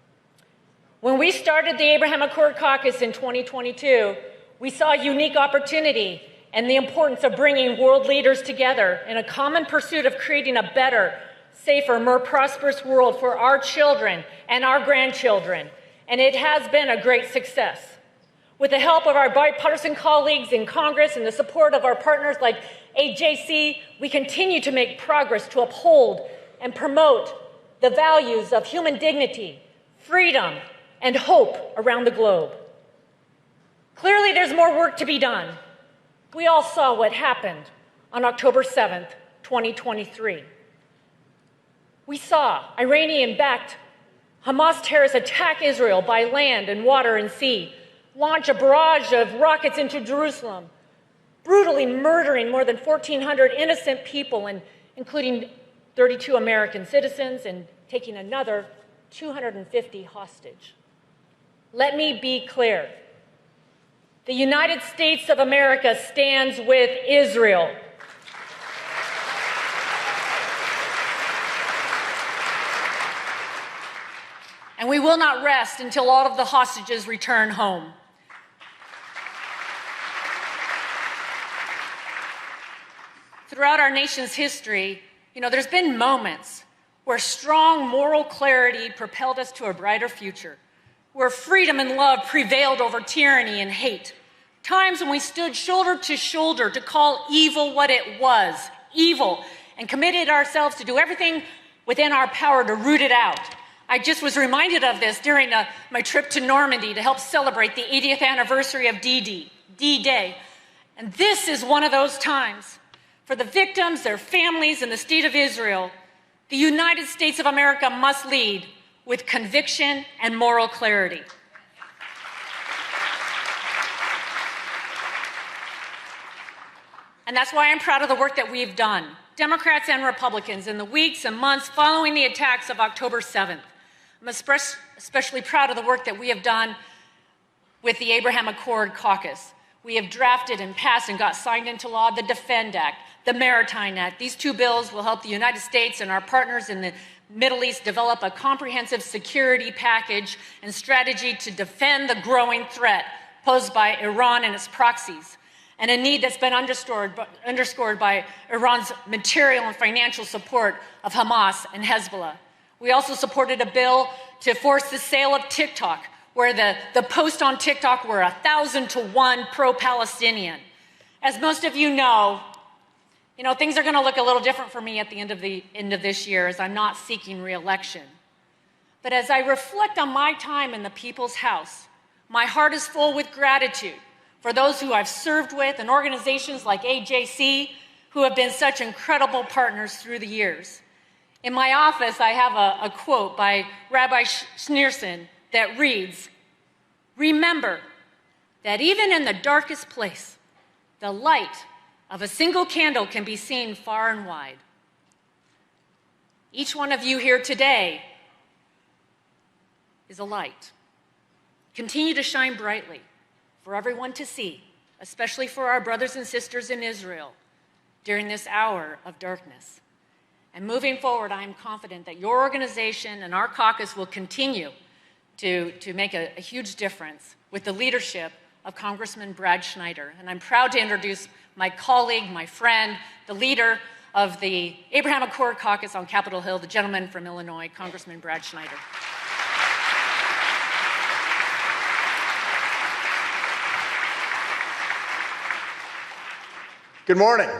When we started the Abraham Accord Caucus in 2022, we saw a unique opportunity and the importance of bringing world leaders together in a common pursuit of creating a better, safer, more prosperous world for our children and our grandchildren, and it has been a great success. With the help of our bipartisan colleagues in Congress and the support of our partners like AJC, we continue to make progress to uphold and promote the values of human dignity, freedom, and hope around the globe. Clearly, there's more work to be done. We all saw what happened on October 7th, 2023. We saw Iranian-backed Hamas terrorists attack Israel by land and water and sea, launch a barrage of rockets into Jerusalem, brutally murdering more than 1,400 innocent people, including 32 American citizens, and taking another 250 hostage. Let me be clear. The United States of America stands with Israel. And we will not rest until all of the hostages return home. Throughout our nation's history, there's been moments where strong moral clarity propelled us to a brighter future, where freedom and love prevailed over tyranny and hate. Times when we stood shoulder to shoulder to call evil what it was, evil, and committed ourselves to do everything within our power to root it out. I just was reminded of this during my trip to Normandy to help celebrate the 80th anniversary of D-Day. And this is one of those times. For the victims, their families, and the state of Israel, the United States of America must lead with conviction and moral clarity. And that's why I'm proud of the work that we've done. Democrats and Republicans, in the weeks and months following the attacks of October 7th. I'm especially proud of the work that we have done with the Abraham Accord Caucus. We have drafted and passed and got signed into law the Defend Act, the Maritime Act. These two bills will help the United States and our partners in the Middle East develop a comprehensive security package and strategy to defend the growing threat posed by Iran and its proxies, and a need that's been underscored by Iran's material and financial support of Hamas and Hezbollah. We also supported a bill to force the sale of TikTok, where the posts on TikTok were 1,000 to 1 pro-Palestinian. As most of you know, things are going to look a little different for me at the end of this year, as I'm not seeking re-election. But as I reflect on my time in the People's House, my heart is full with gratitude for those who I've served with and organizations like AJC who have been such incredible partners through the years. In my office, I have a quote by Rabbi Schneerson that reads, "Remember that even in the darkest place, the light of a single candle can be seen far and wide." Each one of you here today is a light. Continue to shine brightly for everyone to see, especially for our brothers and sisters in Israel during this hour of darkness. And moving forward, I am confident that your organization and our caucus will continue to make a huge difference with the leadership of Congressman Brad Schneider. And I'm proud to introduce my colleague, my friend, the leader of the Abraham Accord Caucus on Capitol Hill, the gentleman from Illinois, Congressman Brad Schneider. Good morning.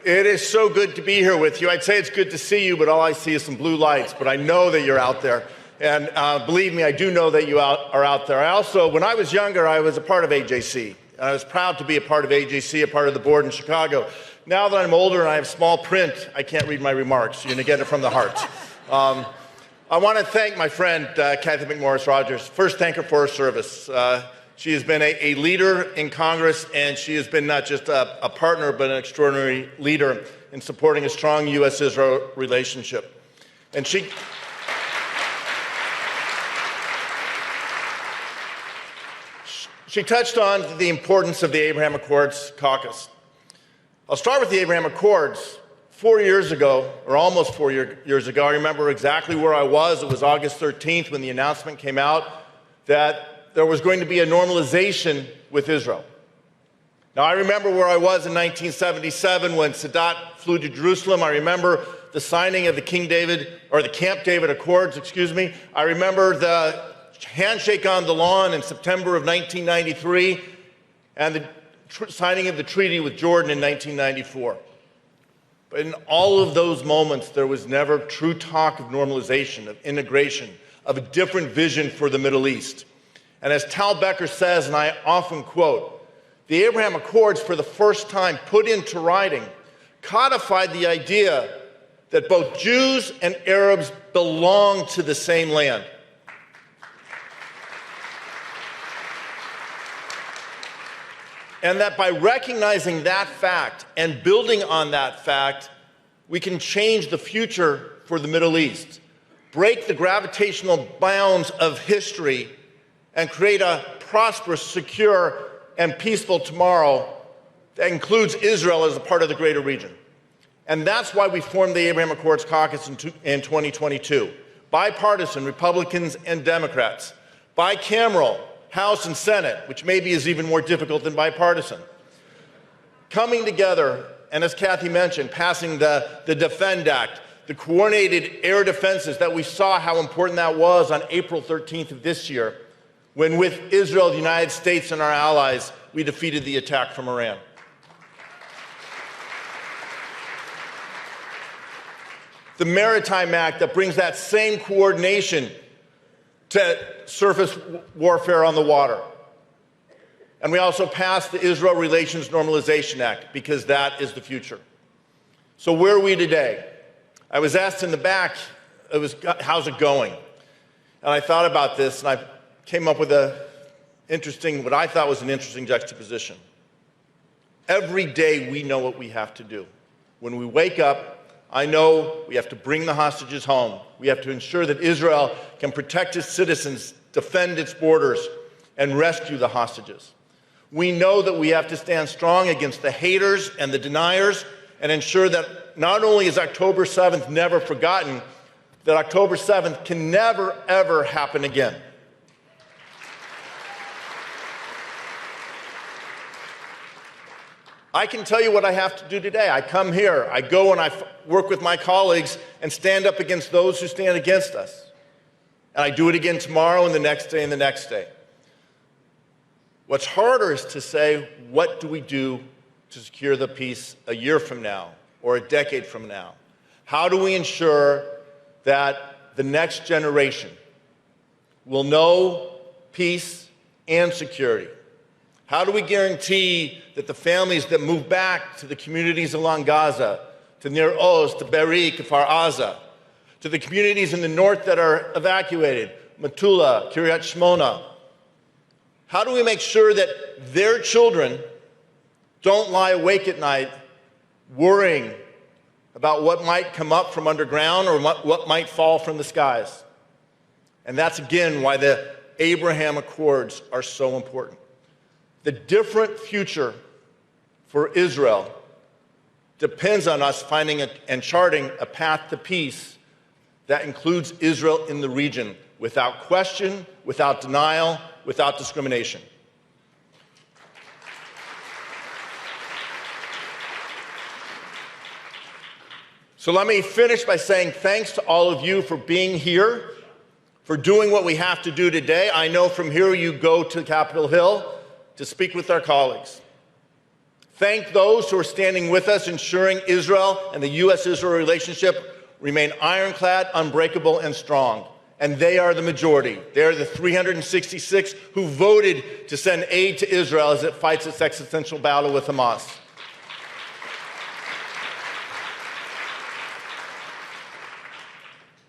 It is so good to be here with you. I'd say it's good to see you, but all I see is some blue lights, but I know that you're out there. And believe me, I do know that you are out there. I also, when I was younger, I was a part of AJC. And I was proud to be a part of AJC, a part of the board in Chicago. Now that I'm older and I have small print, I can't read my remarks. You're going to get it from the heart. I want to thank my friend, Kathy McMorris Rogers. First, thank her for her service. She has been a leader in Congress, and she has been not just a partner, but an extraordinary leader in supporting a strong U.S.-Israel relationship. And she touched on the importance of the Abraham Accords caucus. I'll start with the Abraham Accords. 4 years ago, or almost 4 years ago, I remember exactly where I was. It was August 13th when the announcement came out that there was going to be a normalization with Israel. Now, I remember where I was in 1977 when Sadat flew to Jerusalem. I remember the signing of the Camp David Accords, I remember the handshake on the lawn in September of 1993 and the signing of the treaty with Jordan in 1994. But in all of those moments, there was never true talk of normalization, of integration, of a different vision for the Middle East. And as Tal Becker says, and I often quote, the Abraham Accords, for the first time put into writing, codified the idea that both Jews and Arabs belong to the same land. And that by recognizing that fact and building on that fact, we can change the future for the Middle East, break the gravitational bounds of history, and create a prosperous, secure, and peaceful tomorrow that includes Israel as a part of the greater region. And that's why we formed the Abraham Accords Caucus in 2022. Bipartisan, Republicans and Democrats. Bicameral, House and Senate, which maybe is even more difficult than bipartisan. Coming together, and as Kathy mentioned, passing the Defend Act, the coordinated air defenses that we saw how important that was on April 13th of this year, when with Israel, the United States, and our allies, we defeated the attack from Iran. The Maritime Act that brings that same coordination to surface warfare on the water. And we also passed the Israel Relations Normalization Act, because that is the future. So where are we today? I was asked in the back, how's it going? And I thought about this, and I came up with what I thought was an interesting juxtaposition. Every day we know what we have to do. When we wake up, I know we have to bring the hostages home. We have to ensure that Israel can protect its citizens, defend its borders, and rescue the hostages. We know that we have to stand strong against the haters and the deniers and ensure that not only is October 7th never forgotten, that October 7th can never, ever happen again. I can tell you what I have to do today. I come here, I go and I work with my colleagues and stand up against those who stand against us. And I do it again tomorrow and the next day and the next day. What's harder is to say, what do we do to secure the peace a year from now or a decade from now? How do we ensure that the next generation will know peace and security? How do we guarantee that the families that move back to the communities along Gaza, to Nir Oz, to Be'eri, Kfar Aza, to the communities in the north that are evacuated, Metula, Kiryat Shmona, how do we make sure that their children don't lie awake at night worrying about what might come up from underground or what might fall from the skies? And that's, again, why the Abraham Accords are so important. The different future for Israel depends on us finding and charting a path to peace that includes Israel in the region, without question, without denial, without discrimination. So let me finish by saying thanks to all of you for being here, for doing what we have to do today. I know from here you go to Capitol Hill to speak with our colleagues. Thank those who are standing with us, ensuring Israel and the U.S.-Israel relationship remain ironclad, unbreakable, and strong. And they are the majority. They are the 366 who voted to send aid to Israel as it fights its existential battle with Hamas.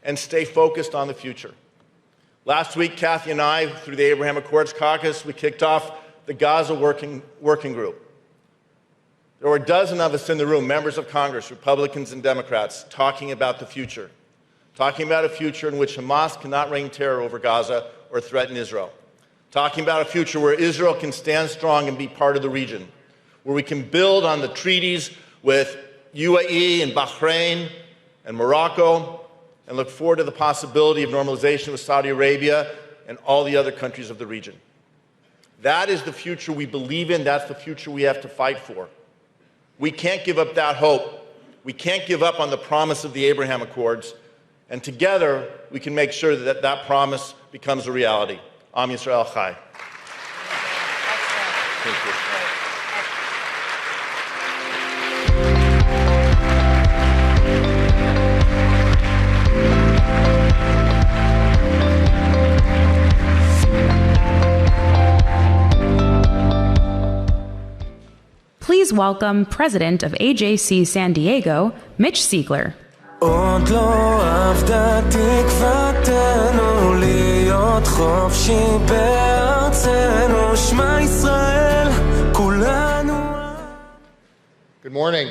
And stay focused on the future. Last week, Kathy and I, through the Abraham Accords Caucus, we kicked off the Gaza working group. There were a dozen of us in the room, members of Congress, Republicans and Democrats, talking about the future. Talking about a future in which Hamas cannot reign terror over Gaza or threaten Israel. Talking about a future where Israel can stand strong and be part of the region. Where we can build on the treaties with UAE and Bahrain and Morocco and look forward to the possibility of normalization with Saudi Arabia and all the other countries of the region. That is the future we believe in. That's the future we have to fight for. We can't give up that hope. We can't give up on the promise of the Abraham Accords. And together, we can make sure that that promise becomes a reality. Am Yisrael Chai. Thank you. Please welcome President of AJC San Diego, Mitch Siegler. עוד לא עבדה תקוותנו להיות חופשי בארצנו שמע ישראל כולנו. Good morning.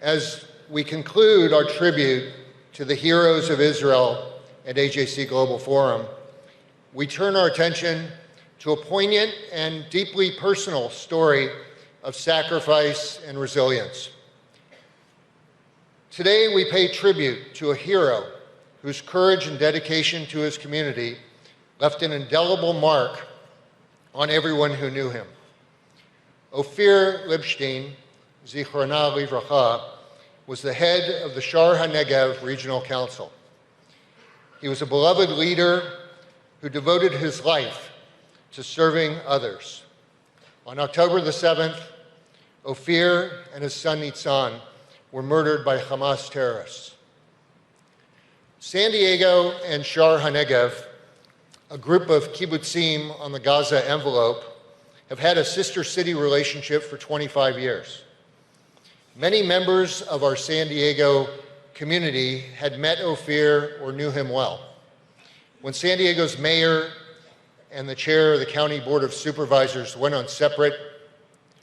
As we conclude our tribute to the heroes of Israel at AJC Global Forum, we turn our attention to a poignant and deeply personal story of sacrifice and resilience. Today, we pay tribute to a hero whose courage and dedication to his community left an indelible mark on everyone who knew him. Ofir Libshtein, Zichrona Livracha, was the head of the Shar HaNegev Regional Council. He was a beloved leader who devoted his life to serving others. On October the 7th, Ofir and his son Nitzan were murdered by Hamas terrorists. San Diego and Shar HaNegev, a group of kibbutzim on the Gaza envelope, have had a sister city relationship for 25 years. Many members of our San Diego community had met Ofir or knew him well. When San Diego's mayor and the chair of the County Board of Supervisors went on separate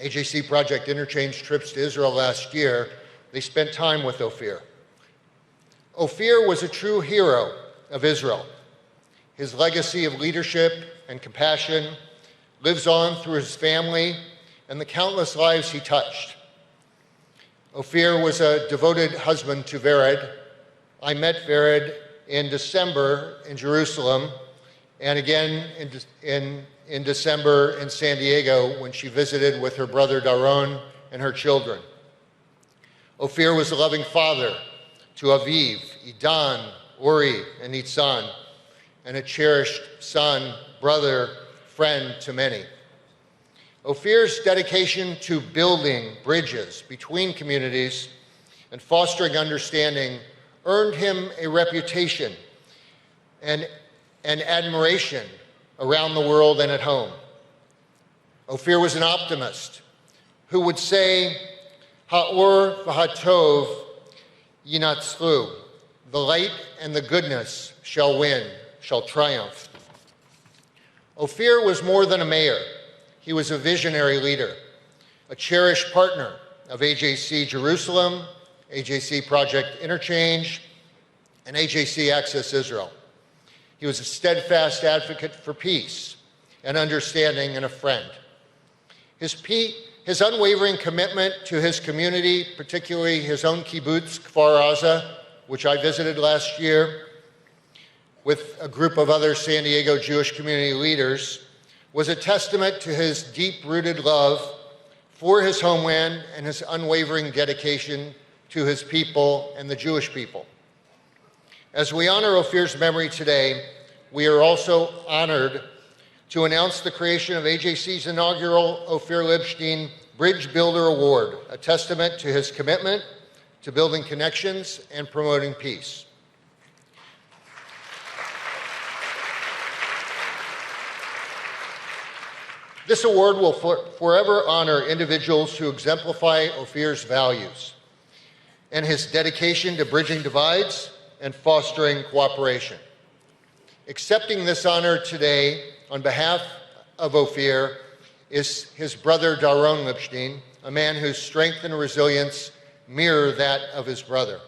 AJC Project Interchange trips to Israel last year, they spent time with Ofir. Ofir was a true hero of Israel. His legacy of leadership and compassion lives on through his family and the countless lives he touched. Ofir was a devoted husband to Vered. I met Vered in December in Jerusalem, and again in December in San Diego when she visited with her brother Daron and her children. Ofir was a loving father to Aviv, Idan, Uri, and Nitzan, and a cherished son, brother, friend to many. Ofir's dedication to building bridges between communities and fostering understanding earned him a reputation and admiration around the world and at home. Ofir was an optimist who would say, Ha'or v'hatov yinatzlu, the light and the goodness shall win, shall triumph. Ofir was more than a mayor. He was a visionary leader, a cherished partner of AJC Jerusalem, AJC Project Interchange, and AJC Access Israel. He was a steadfast advocate for peace and understanding and a friend. His unwavering commitment to his community, particularly his own kibbutz, Kfar Aza, which I visited last year with a group of other San Diego Jewish community leaders, was a testament to his deep-rooted love for his homeland and his unwavering dedication to his people and the Jewish people. As we honor Ofir's memory today, we are also honored to announce the creation of AJC's inaugural Ofir Libshtein Bridge Builder Award, a testament to his commitment to building connections and promoting peace. This award will forever honor individuals who exemplify Ofir's values and his dedication to bridging divides and fostering cooperation. Accepting this honor today on behalf of Ofir is his brother Daron Libshtein, a man whose strength and resilience mirror that of his brother.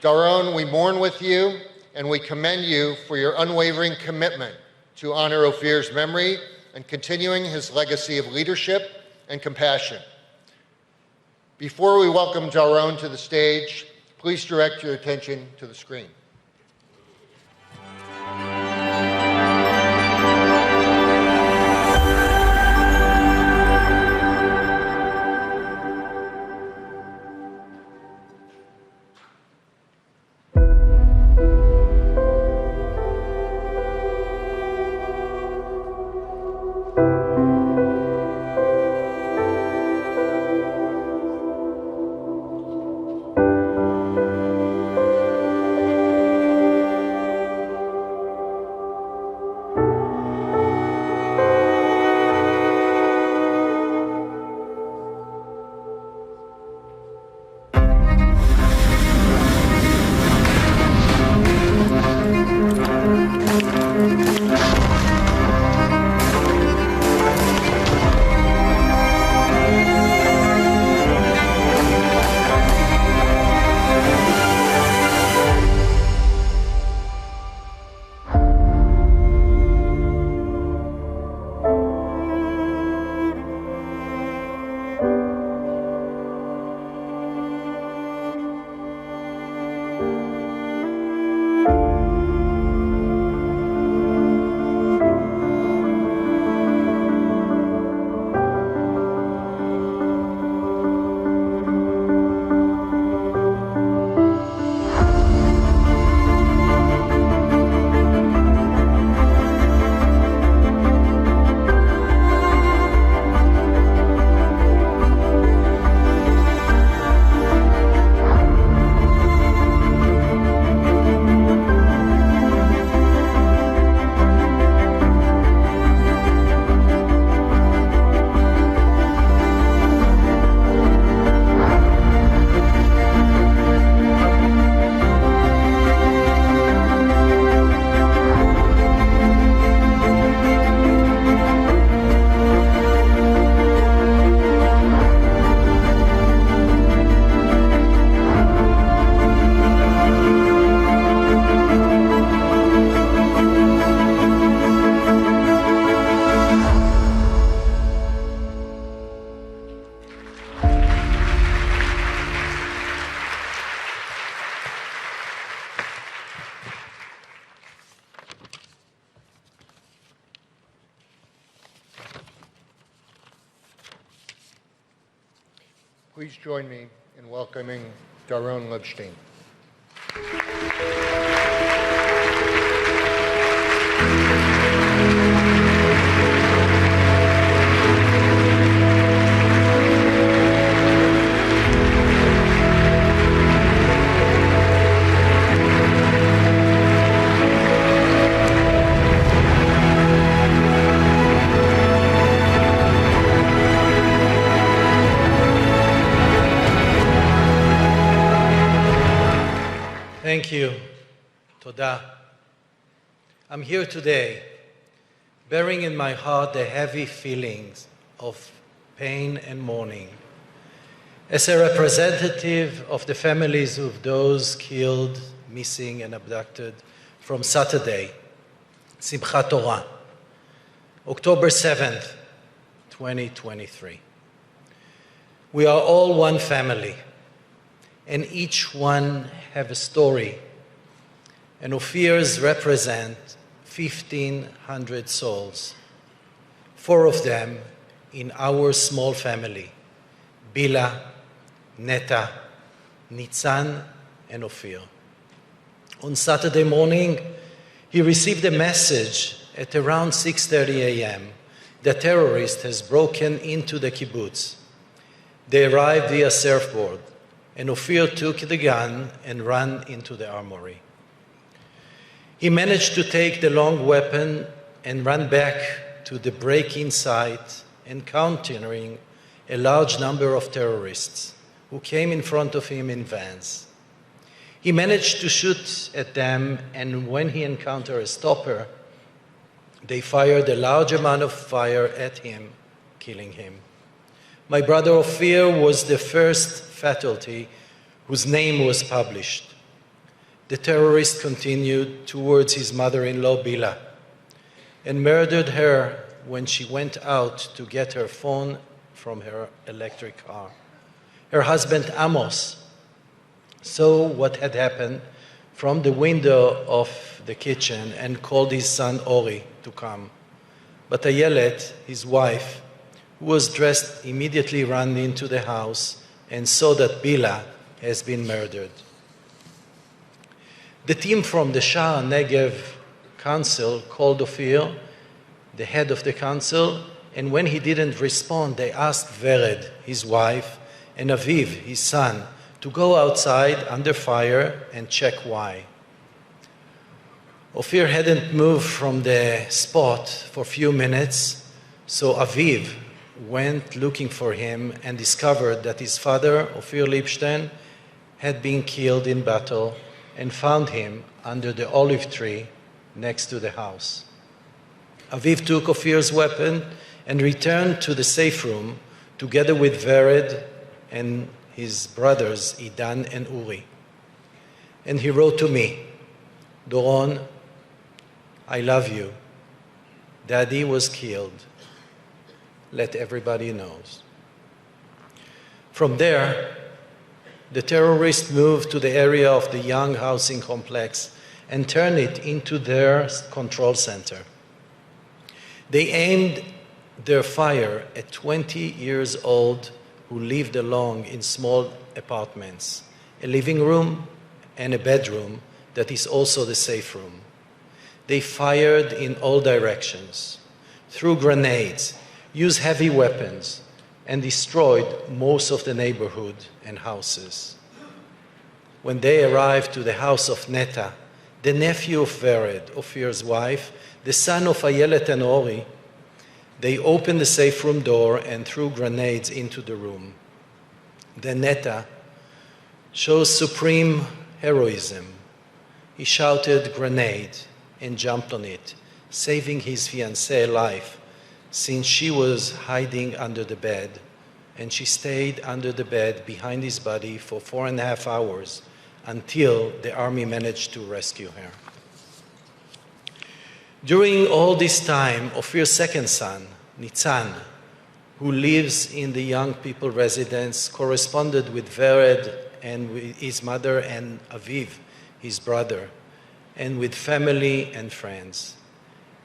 Daron, we mourn with you and we commend you for your unwavering commitment to honor Ofir's memory and continuing his legacy of leadership and compassion. Before we welcome Daron to the stage, please direct your attention to the screen. please join me in welcoming Ofir Libshtein. Thank you. Toda. I'm here today bearing in my heart the heavy feelings of pain and mourning. As a representative of the families of those killed, missing, and abducted from Saturday, Simchat Torah, October 7th, 2023. We are all one family, and each one have a story. And Ofirs represent 1,500 souls, 4 of them in our small family, Bila, Neta, Nitzan, and Ofir. On Saturday morning, he received a message at around 6:30 a.m. The terrorist has broken into the kibbutz. They arrived via surfboard, and Ofir took the gun and ran into the armory. He managed to take the long weapon and ran back to the break-in site, encountering a large number of terrorists who came in front of him in vans. He managed to shoot at them, and when he encountered a stopper, they fired a large amount of fire at him, killing him. My brother Ofir was the first fatality whose name was published. The terrorist continued towards his mother-in-law, Bila, and murdered her when she went out to get her phone from her electric car. Her husband, Amos, saw what had happened from the window of the kitchen and called his son, Ori, to come. But Ayelet, his wife, who was dressed, immediately ran into the house and saw that Bila has been murdered. The team from the Shah Negev Council called Ofir, the head of the council, and when he didn't respond, they asked Vered, his wife, and Aviv, his son, to go outside under fire and check why. Ofir hadn't moved from the spot for a few minutes, so Aviv went looking for him and discovered that his father, Ofir Libshtein, had been killed in battle and found him under the olive tree next to the house. Aviv took Ofir's weapon and returned to the safe room together with Vered and his brothers, Idan and Uri. And he wrote to me, Doron, I love you. Daddy was killed. Let everybody know. From there, the terrorists moved to the area of the Young Housing Complex and turned it into their control center. They aimed their fire at 20 years old who lived alone in small apartments, a living room and a bedroom that is also the safe room. They fired in all directions, threw grenades, used heavy weapons, and destroyed most of the neighborhood and houses. When they arrived to the house of Neta, the nephew of Vered, Ofir's wife, the son of Ayelet and Ori, they opened the safe room door and threw grenades into the room. Then Neta shows supreme heroism. He shouted grenade and jumped on it, saving his fiancée's life, since she was hiding under the bed, and she stayed under the bed behind his body for 4.5 hours until the army managed to rescue her. During all this time, Ofir's second son, Nitzan, who lives in the young people residence, corresponded with Vered and with his mother and Aviv, his brother, and with family and friends.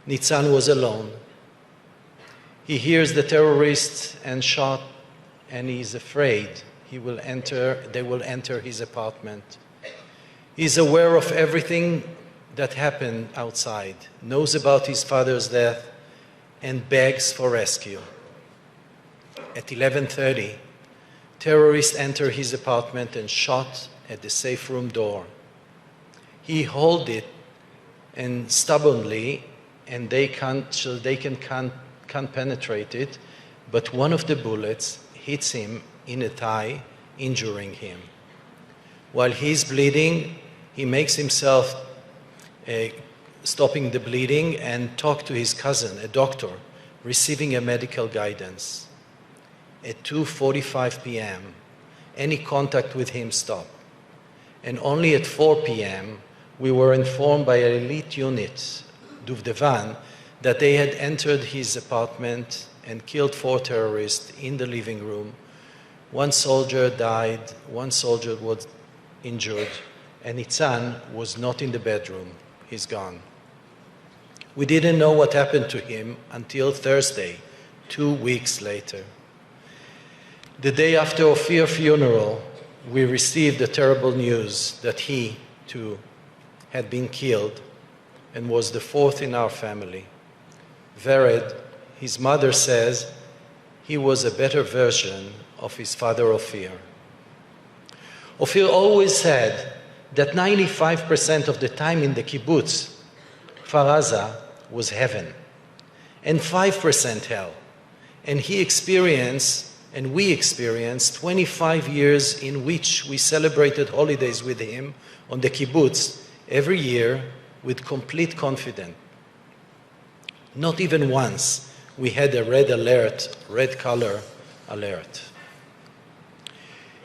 Nitzan was alone. He hears the terrorists and shot, and he is afraid they will enter his apartment. He's aware of everything that happened outside, knows about his father's death, and begs for rescue. At 11:30, terrorists enter his apartment and shot at the safe room door. He held it and stubbornly, and they can't penetrate it, but one of the bullets hits him in the thigh, injuring him. While he's bleeding, he makes himself stopping the bleeding and talk to his cousin, a doctor, receiving a medical guidance. At 2:45 p.m., any contact with him stopped. And only at 4 p.m., we were informed by an elite unit, Duvdevan, that they had entered his apartment and killed 4 terrorists in the living room. 1 soldier died, 1 soldier was injured, and Nitzan was not in the bedroom. He's gone. We didn't know what happened to him until Thursday, 2 weeks later. The day after Ofir's funeral, we received the terrible news that he, too, had been killed and was the 4th in our family. Vered, his mother, says he was a better version of his father Ofir. Ofir always said that 95% of the time in the kibbutz, Kfar Aza, was heaven, and 5% hell. And he experienced, and we experienced, 25 years in which we celebrated holidays with him on the kibbutz every year with complete confidence. Not even once we had a red color alert.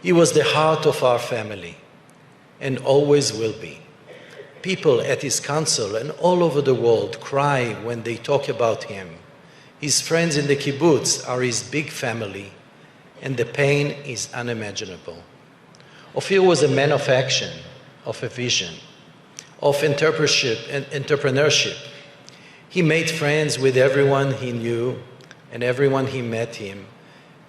He was the heart of our family and always will be. People at his council and all over the world cry when they talk about him. His friends in the kibbutz are his big family, and the pain is unimaginable. Ofir was a man of action, of a vision, of entrepreneurship. He made friends with everyone he knew and everyone he met him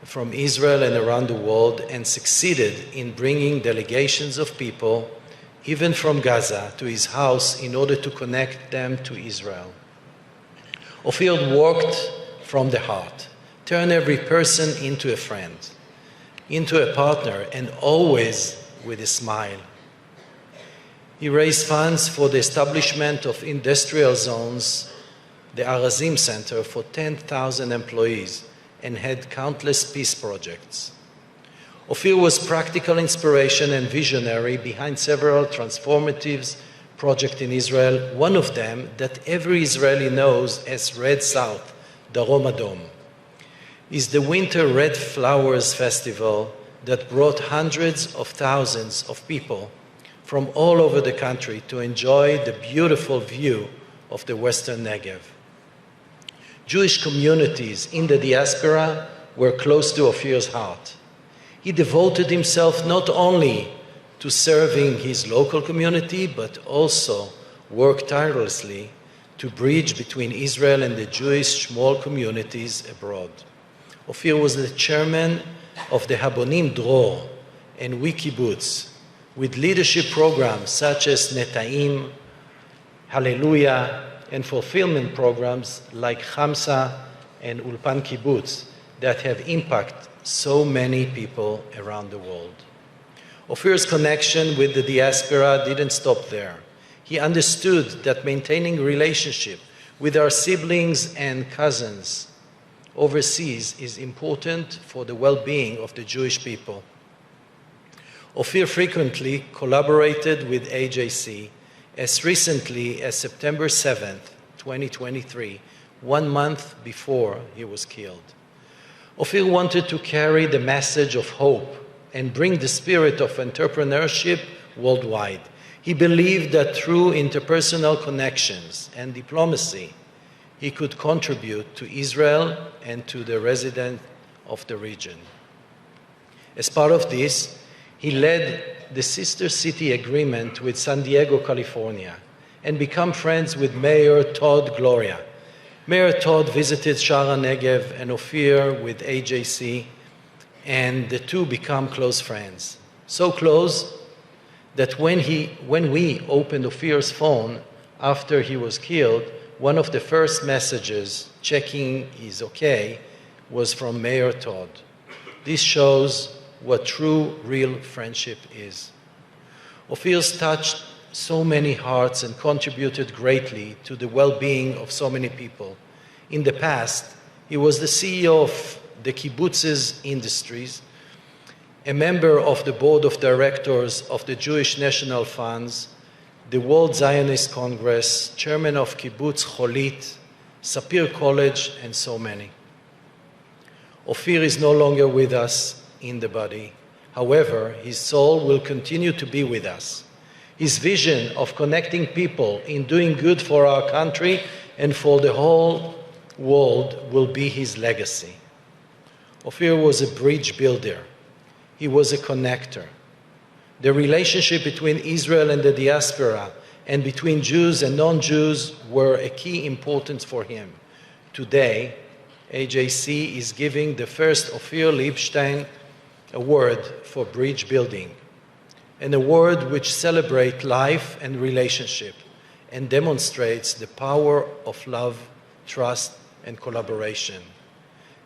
from Israel and around the world, and succeeded in bringing delegations of people, even from Gaza, to his house in order to connect them to Israel. Ofir worked from the heart, turned every person into a friend, into a partner, and always with a smile. He raised funds for the establishment of industrial zones, the Arazim Center, for 10,000 employees, and had countless peace projects. Ofir was practical inspiration and visionary behind several transformative projects in Israel, one of them that every Israeli knows as Red South, Darom Adom, is the Winter Red Flowers Festival that brought hundreds of thousands of people from all over the country to enjoy the beautiful view of the Western Negev. Jewish communities in the diaspora were close to Ofir's heart. He devoted himself not only to serving his local community, but also worked tirelessly to bridge between Israel and the Jewish small communities abroad. Ofir was the chairman of the Habonim Dror and We Kibbutz, with leadership programs such as Netaim, Hallelujah, and fulfillment programs like Hamsa and Ulpan Kibbutz that have impacted so many people around the world. Ofir's connection with the diaspora didn't stop there. He understood that maintaining relationship with our siblings and cousins overseas is important for the well-being of the Jewish people. Ofir frequently collaborated with AJC, as recently as September 7th, 2023, 1 month before he was killed. Ofir wanted to carry the message of hope and bring the spirit of entrepreneurship worldwide. He believed that through interpersonal connections and diplomacy, he could contribute to Israel and to the residents of the region. As part of this, he led the Sister City Agreement with San Diego, California, and become friends with Mayor Todd Gloria. Mayor Todd visited Sha'ar HaNegev and Ofir with AJC and the two become close friends. So close that when we opened Ofir's phone after he was killed, one of the first messages checking he's okay was from Mayor Todd. This shows what true, real friendship is. Ofir's touched so many hearts and contributed greatly to the well-being of so many people. In the past, he was the CEO of the Kibbutz's Industries, a member of the board of directors of the Jewish National Funds, the World Zionist Congress, chairman of Kibbutz Cholit, Sapir College, and so many. Ofir is no longer with us in the body. However, his soul will continue to be with us. His vision of connecting people in doing good for our country and for the whole world will be his legacy. Ofir was a bridge builder. He was a connector. The relationship between Israel and the diaspora and between Jews and non-Jews were a key importance for him. Today, AJC is giving the first Ofir Libshtein Award for bridge building, an award which celebrates life and relationship and demonstrates the power of love, trust, and collaboration.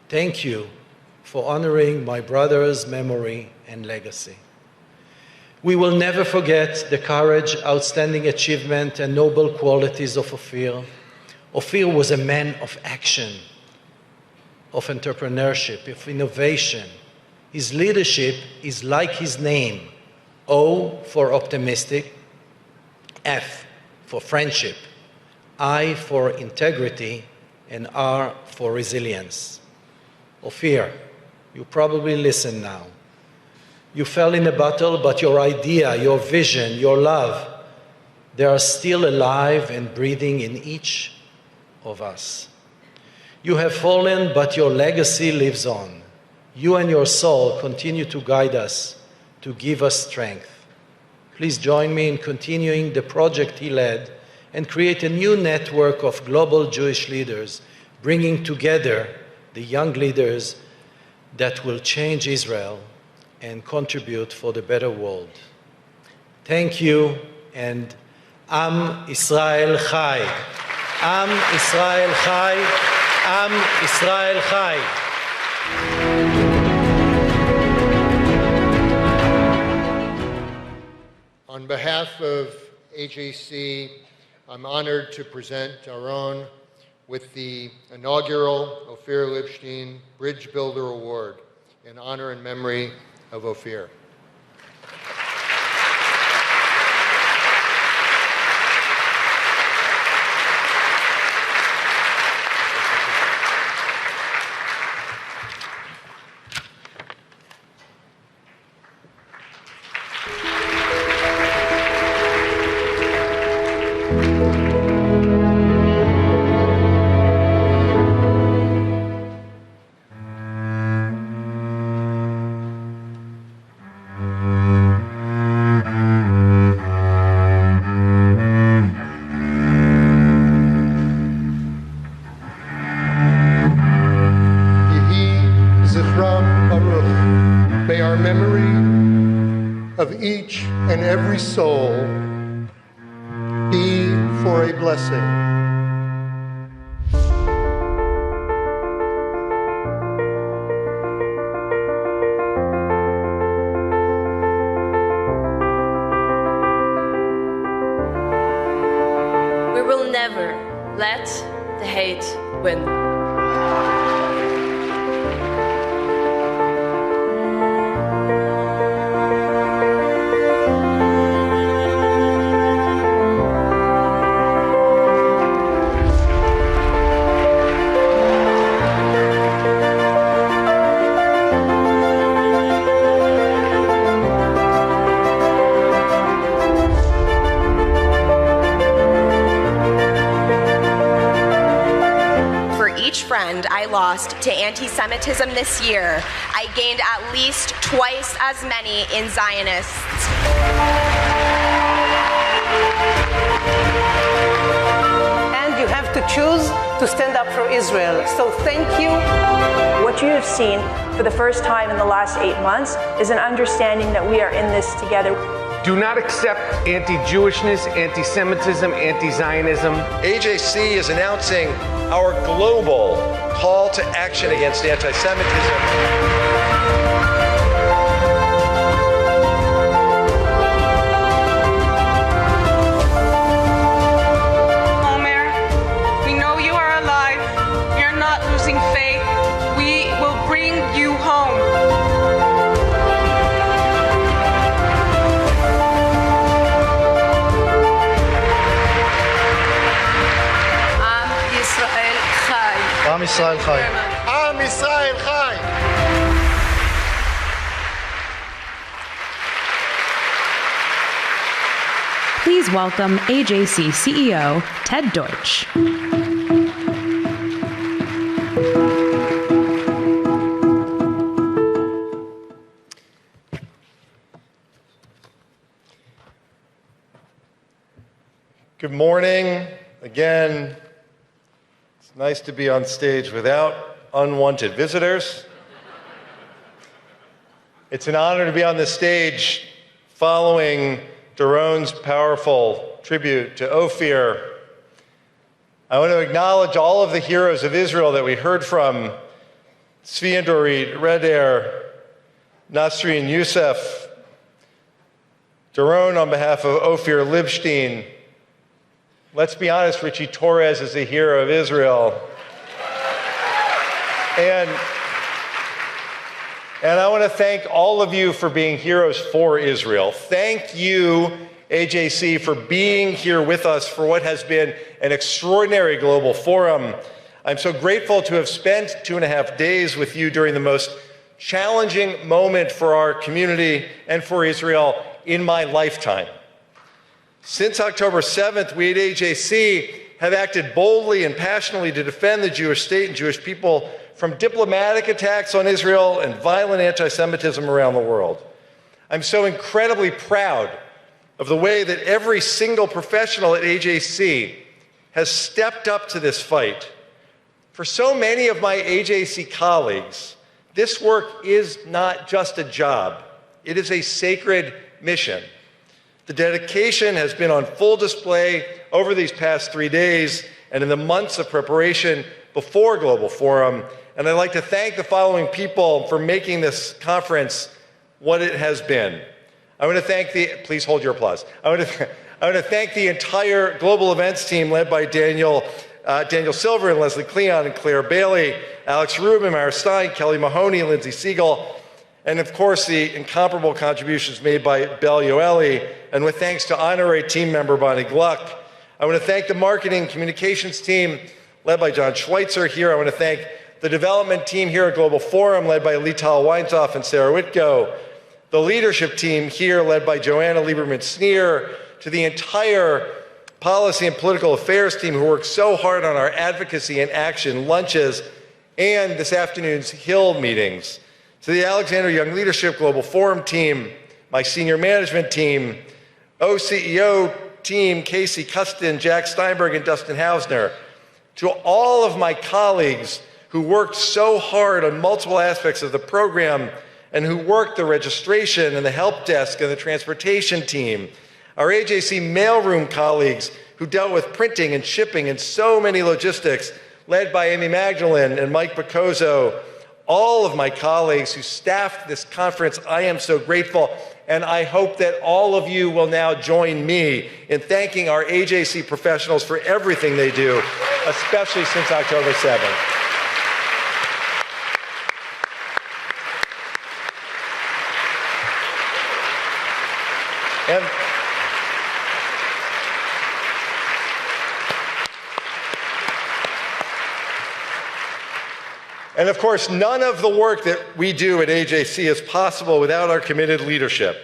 Thank you for honoring my brother's memory and legacy. We will never forget the courage, outstanding achievement, and noble qualities of Ofir. Ofir was a man of action, of entrepreneurship, of innovation. His leadership is like his name: O for optimistic, F for friendship, I for integrity, and R for resilience. Ofir, you probably listen now. You fell in a battle, but your idea, your vision, your love, they are still alive and breathing in each of us. You have fallen, but your legacy lives on. You and your soul continue to guide us, to give us strength. Please join me in continuing the project he led and create a new network of global Jewish leaders, bringing together the young leaders that will change Israel and contribute for the better world. Thank you, and Am Israel Chai. Am Israel Chai. Am Israel Chai. On behalf of AJC, I'm honored to present Aaron with the inaugural Ofir Libshtein Bridge Builder Award in honor and memory of Ofir. May our memory of each and every soul be for a blessing. We will never let the hate win. Friend I lost to anti-Semitism this year, I gained at least twice as many in Zionists. And you have to choose to stand up for Israel. So thank you. What you have seen for the first time in the last 8 months is an understanding that we are in this together. Do not accept anti-Jewishness, anti-Semitism, anti-Zionism. AJC is announcing our global call to action against anti-Semitism. עם ישראל חי. עם ישראל חי. Please welcome AJC CEO Ted Deutch. Good morning. Again, nice to be on stage without unwanted visitors. It's an honor to be on the stage following Doron's powerful tribute to Ofir. I want to acknowledge all of the heroes of Israel that we heard from: Tzvi and Dorit, Reder, Nasri and Youssef. Doron on behalf of Ofir Libshtein. Let's be honest, Ritchie Torres is a hero of Israel. And I want to thank all of you for being heroes for Israel. Thank you, AJC, for being here with us for what has been an extraordinary global forum. I'm so grateful to have spent 2.5 days with you during the most challenging moment for our community and for Israel in my lifetime. Since October 7th, we at AJC have acted boldly and passionately to defend the Jewish state and Jewish people from diplomatic attacks on Israel and violent anti-Semitism around the world. I'm so incredibly proud of the way that every single professional at AJC has stepped up to this fight. For so many of my AJC colleagues, this work is not just a job. It is a sacred mission. The dedication has been on full display over these past 3 days and in the months of preparation before Global Forum. And I'd like to thank the following people for making this conference what it has been. I want to thank please hold your applause. I want to thank the entire global events team led by Daniel Silver and Leslie Cleon and Claire Bailey, Alex Rubin, Mara Stein, Kelly Mahoney, and Lindsay Siegel. And of course, the incomparable contributions made by Bel Yoeli, and with thanks to honorary team member Bonnie Gluck. I want to thank the marketing communications team led by John Schweitzer here. I want to thank the development team here at Global Forum led by Lital Weinzoff and Sarah Whitko, the leadership team here led by Joanna Lieberman-Sneer, to the entire policy and political affairs team who worked so hard on our advocacy and action lunches and this afternoon's Hill meetings. To the Alexander Young Leadership Global Forum team, my senior management team, OCEO team, Casey Custon, Jack Steinberg, and Dustin Hausner. To all of my colleagues who worked so hard on multiple aspects of the program and who worked the registration and the help desk and the transportation team. Our AJC mailroom colleagues who dealt with printing and shipping and so many logistics, led by Amy Magdalene and Mike Picozzo. All of my colleagues who staffed this conference, I am so grateful, and I hope that all of you will now join me in thanking our AJC professionals for everything they do, especially since October 7th. And of course, none of the work that we do at AJC is possible without our committed leadership.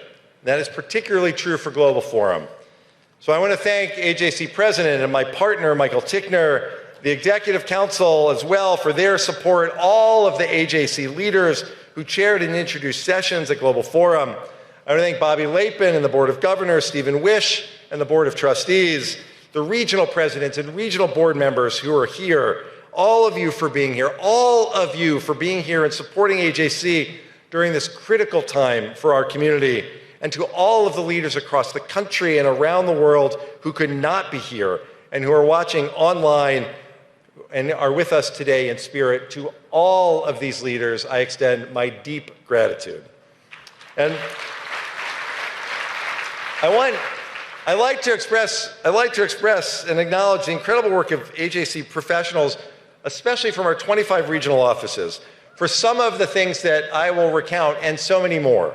That is particularly true for Global Forum. So I want to thank AJC President and my partner, Michael Tickner, the Executive Council as well for their support, all of the AJC leaders who chaired and introduced sessions at Global Forum. I want to thank Bobby Lapin and the Board of Governors, Stephen Wish and the Board of Trustees, the regional presidents and regional board members who are here, all of you for being here, all of you for being here and supporting AJC during this critical time for our community, and to all of the leaders across the country and around the world who could not be here and who are watching online and are with us today in spirit. To all of these leaders, I extend my deep gratitude. And I'd like to express and acknowledge the incredible work of AJC professionals, especially from our 25 regional offices, for some of the things that I will recount and so many more.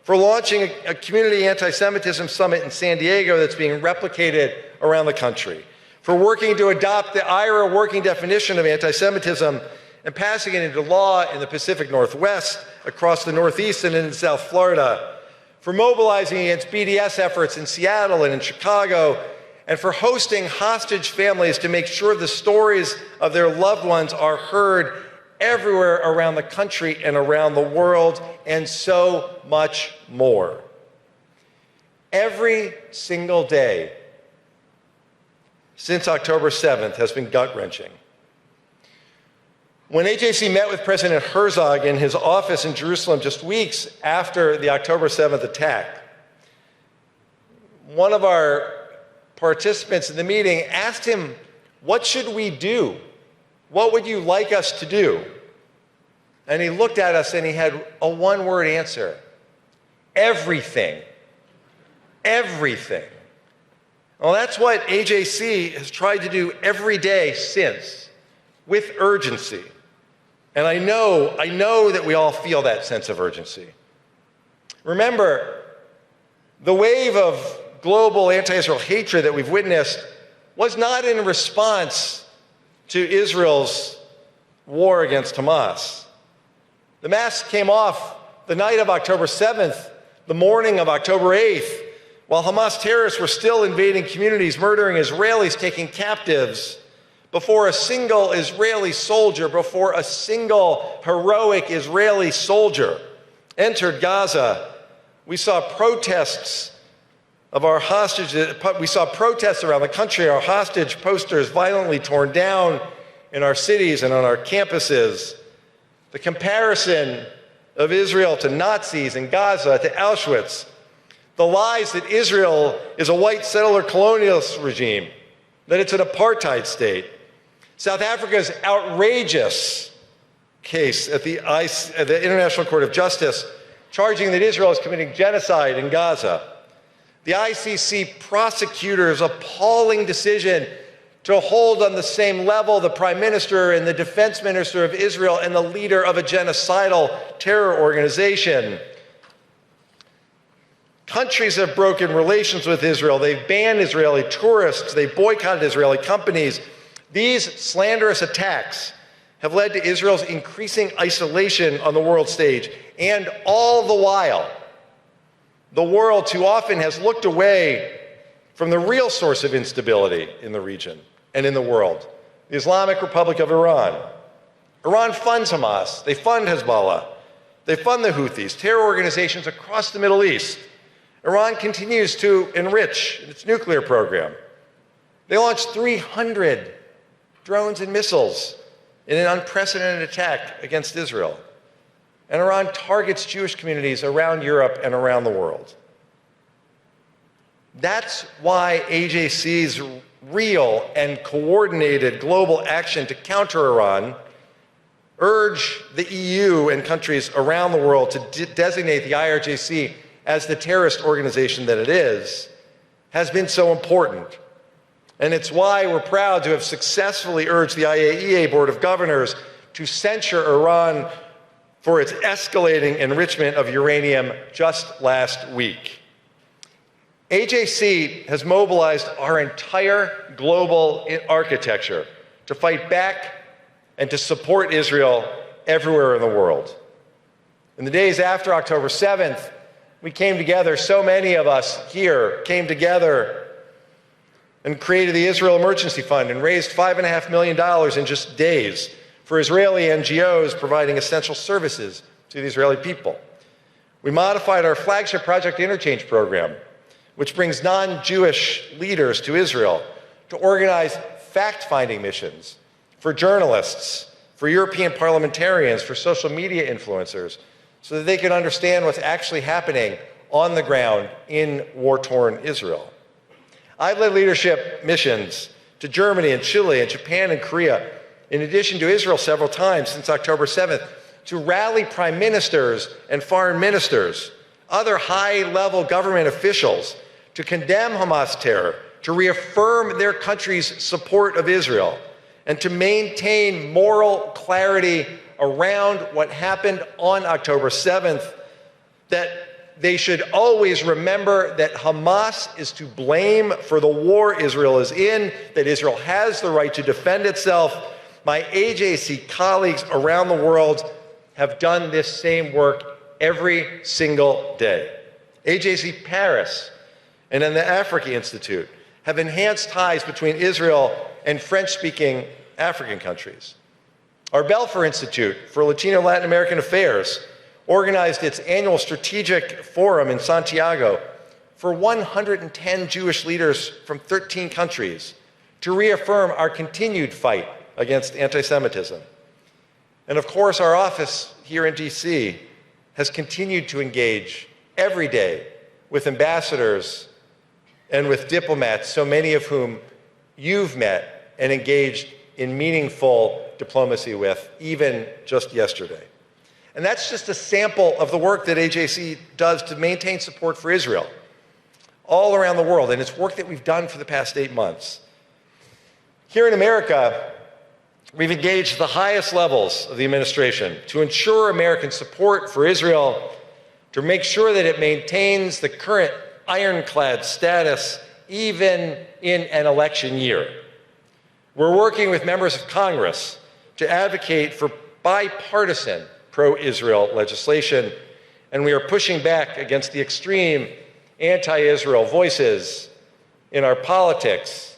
For launching a community anti-Semitism summit in San Diego that's being replicated around the country. For working to adopt the IRA working definition of anti-Semitism and passing it into law in the Pacific Northwest, across the Northeast, and in South Florida. For mobilizing against BDS efforts in Seattle and in Chicago, and for hosting hostage families to make sure the stories of their loved ones are heard everywhere around the country and around the world, and so much more. Every single day since October 7th has been gut-wrenching. When AJC met with President Herzog in his office in Jerusalem just weeks after the October 7th attack, one of our participants in the meeting asked him, "What should we do? What would you like us to do?" And he looked at us and he had a one-word answer: everything. Everything. Well, that's what AJC has tried to do every day since, with urgency. And I know that we all feel that sense of urgency. Remember, the wave of global anti-Israel hatred that we've witnessed was not in response to Israel's war against Hamas. The mask came off the night of October 7th, the morning of October 8th, while Hamas terrorists were still invading communities, murdering Israelis, taking captives, before a single Israeli soldier, before a single heroic Israeli soldier entered Gaza. We saw protests of our hostages. We saw protests around the country, our hostage posters violently torn down in our cities and on our campuses. The comparison of Israel to Nazis in Gaza, to Auschwitz. The lies that Israel is a white settler colonialist regime, that it's an apartheid state. South Africa's outrageous case at the International Court of Justice, charging that Israel is committing genocide in Gaza. The ICC prosecutor's appalling decision to hold on the same level the Prime Minister and the Defense Minister of Israel and the leader of a genocidal terror organization. Countries have broken relations with Israel. They've banned Israeli tourists. They've boycotted Israeli companies. These slanderous attacks have led to Israel's increasing isolation on the world stage. And all the while, the world too often has looked away from the real source of instability in the region and in the world, the Islamic Republic of Iran. Iran funds Hamas. They fund Hezbollah. They fund the Houthis, terror organizations across the Middle East. Iran continues to enrich its nuclear program. They launched 300 drones and missiles in an unprecedented attack against Israel. And Iran targets Jewish communities around Europe and around the world. That's why AJC's real and coordinated global action to counter Iran urge the EU and countries around the world to designate the IRGC as the terrorist organization that it is, has been so important. And it's why we're proud to have successfully urged the IAEA Board of Governors to censure Iran for its escalating enrichment of uranium just last week. AJC has mobilized our entire global architecture to fight back and to support Israel everywhere in the world. In the days after October 7th, we came together, so many of us here came together and created the Israel Emergency Fund and raised $5.5 million in just days for Israeli NGOs providing essential services to the Israeli people. We modified our flagship Project Interchange program, which brings non-Jewish leaders to Israel to organize fact-finding missions for journalists, for European parliamentarians, for social media influencers, so that they can understand what's actually happening on the ground in war-torn Israel. I've led leadership missions to Germany and Chile and Japan and Korea, in addition to Israel several times since October 7th, to rally prime ministers and foreign ministers, other high-level government officials, to condemn Hamas terror, to reaffirm their country's support of Israel, and to maintain moral clarity around what happened on October 7th, that they should always remember that Hamas is to blame for the war Israel is in, that Israel has the right to defend itself. My AJC colleagues around the world have done this same work every single day. AJC Paris and then the Africa Institute have enhanced ties between Israel and French-speaking African countries. Our Belfer Institute for Latino Latin American Affairs organized its annual strategic forum in Santiago for 110 Jewish leaders from 13 countries to reaffirm our continued fight against anti-Semitism. And of course, our office here in DC has continued to engage every day with ambassadors and with diplomats, so many of whom you've met and engaged in meaningful diplomacy with, even just yesterday. And that's just a sample of the work that AJC does to maintain support for Israel all around the world, and it's work that we've done for the past 8 months. Here in America, we've engaged the highest levels of the administration to ensure American support for Israel, to make sure that it maintains the current ironclad status even in an election year. We're working with members of Congress to advocate for bipartisan pro-Israel legislation, and we are pushing back against the extreme anti-Israel voices in our politics,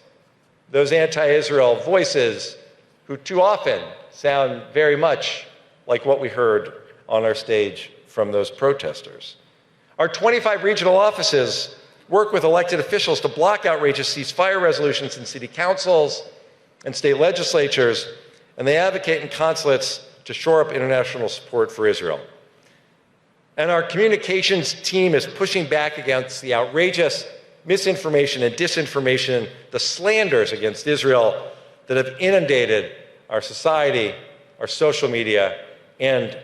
those anti-Israel voices who too often sound very much like what we heard on our stage from those protesters. Our 25 regional offices work with elected officials to block outrageous ceasefire resolutions in city councils and state legislatures, and they advocate in consulates to shore up international support for Israel. And our communications team is pushing back against the outrageous misinformation and disinformation, the slanders against Israel that have inundated our society, our social media, and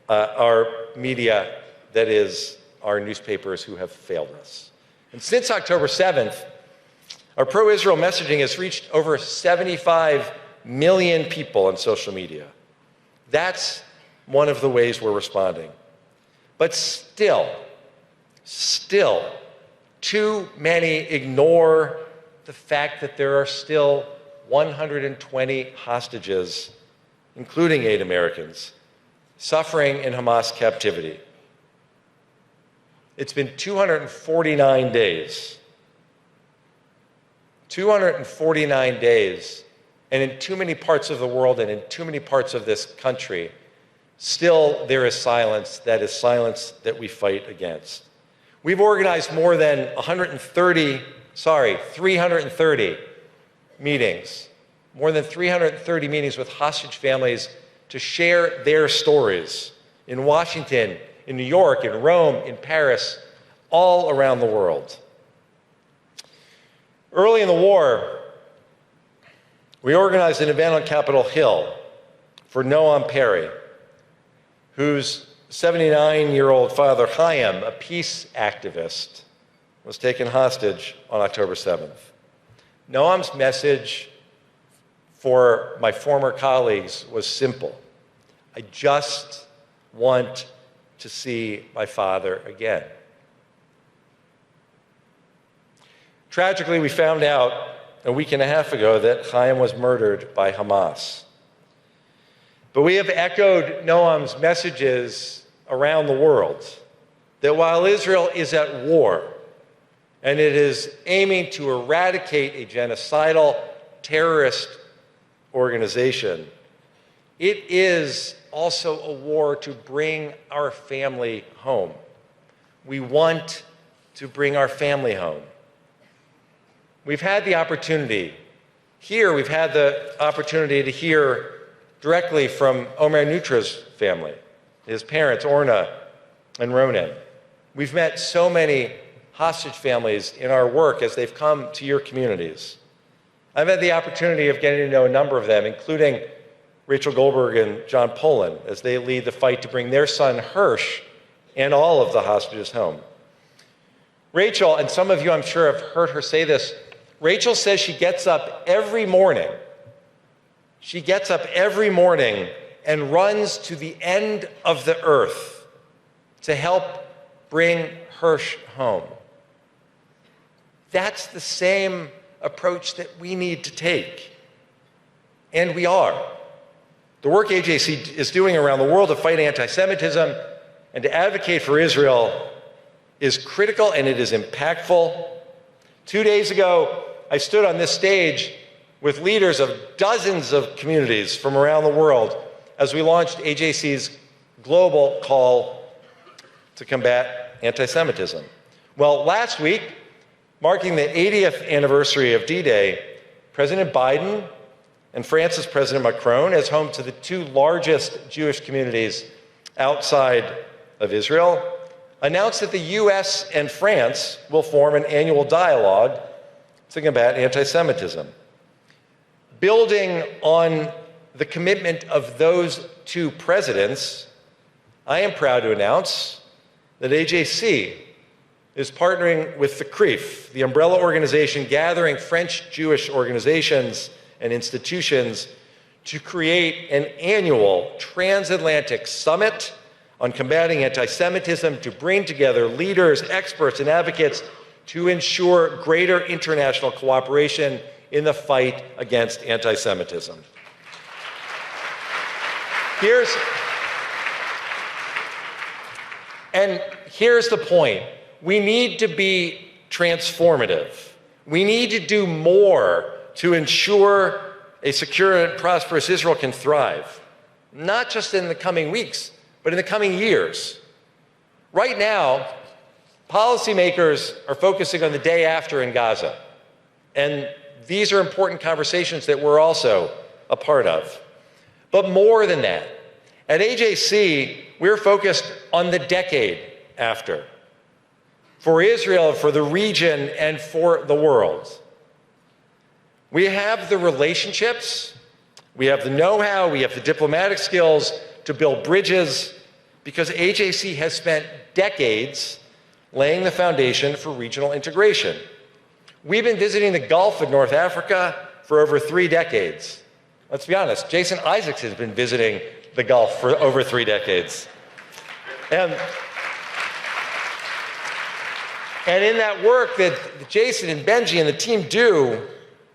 our media, that is, our newspapers who have failed us. And since October 7th, our pro-Israel messaging has reached over 75 million people on social media. That's one of the ways we're responding. But still, too many ignore the fact that there are still 120 hostages, including 8 Americans, suffering in Hamas captivity. It's been 249 days. 249 days, and in too many parts of the world and in too many parts of this country, still there is silence that we fight against. We've organized more than 330 meetings, more than 330 meetings with hostage families to share their stories in Washington, in New York, in Rome, in Paris, all around the world. Early in the war, we organized an event on Capitol Hill for Noam Perry, whose 79-year-old father, Chaim, a peace activist, was taken hostage on October 7th. Noam's message for my former colleagues was simple. I just want to see my father again. Tragically, we found out a week and a half ago that Chaim was murdered by Hamas. But we have echoed Noam's messages around the world that while Israel is at war and it is aiming to eradicate a genocidal terrorist organization, it is also a war to bring our family home. We want to bring our family home. We've had the opportunity here we've had the opportunity to hear directly from Omer Nutra's family, his parents, Orna and Ronan. We've met so many hostage families in our work as they've come to your communities. I've had the opportunity of getting to know a number of them, including Rachel Goldberg and John Poland, as they lead the fight to bring their son Hirsch and all of the hostages home. Rachel, and some of you I'm sure have heard her say this, Rachel says she gets up every morning. She gets up every morning and runs to the end of the earth to help bring Hirsch home. That's the same approach that we need to take. And we are. The work AJC is doing around the world to fight anti-Semitism and to advocate for Israel is critical and it is impactful. 2 days ago, I stood on this stage with leaders of dozens of communities from around the world as we launched AJC's global call to combat anti-Semitism. Well, last week, marking the 80th anniversary of D-Day, President Biden and France's President Macron, as home to the two largest Jewish communities outside of Israel, announced that the US and France will form an annual dialogue to combat anti-Semitism. Building on the commitment of those two presidents, I am proud to announce that AJC is partnering with the CRIF, the umbrella organization gathering French Jewish organizations and institutions to create an annual transatlantic summit on combating anti-Semitism to bring together leaders, experts, and advocates to ensure greater international cooperation in the fight against anti-Semitism. Here's the point. We need to be transformative. We need to do more to ensure a secure and prosperous Israel can thrive, not just in the coming weeks, but in the coming years. Right now, policymakers are focusing on the day after in Gaza, and these are important conversations that we're also a part of. But more than that, at AJC, we're focused on the decade after, for Israel, for the region, and for the world. We have the relationships, we have the know-how, we have the diplomatic skills to build bridges, because AJC has spent decades laying the foundation for regional integration. We've been visiting the Gulf of North Africa for over 3 decades. Let's be honest, Jason Isaacs has been visiting the Gulf for over 3 decades. And in that work that Jason and Benji and the team do,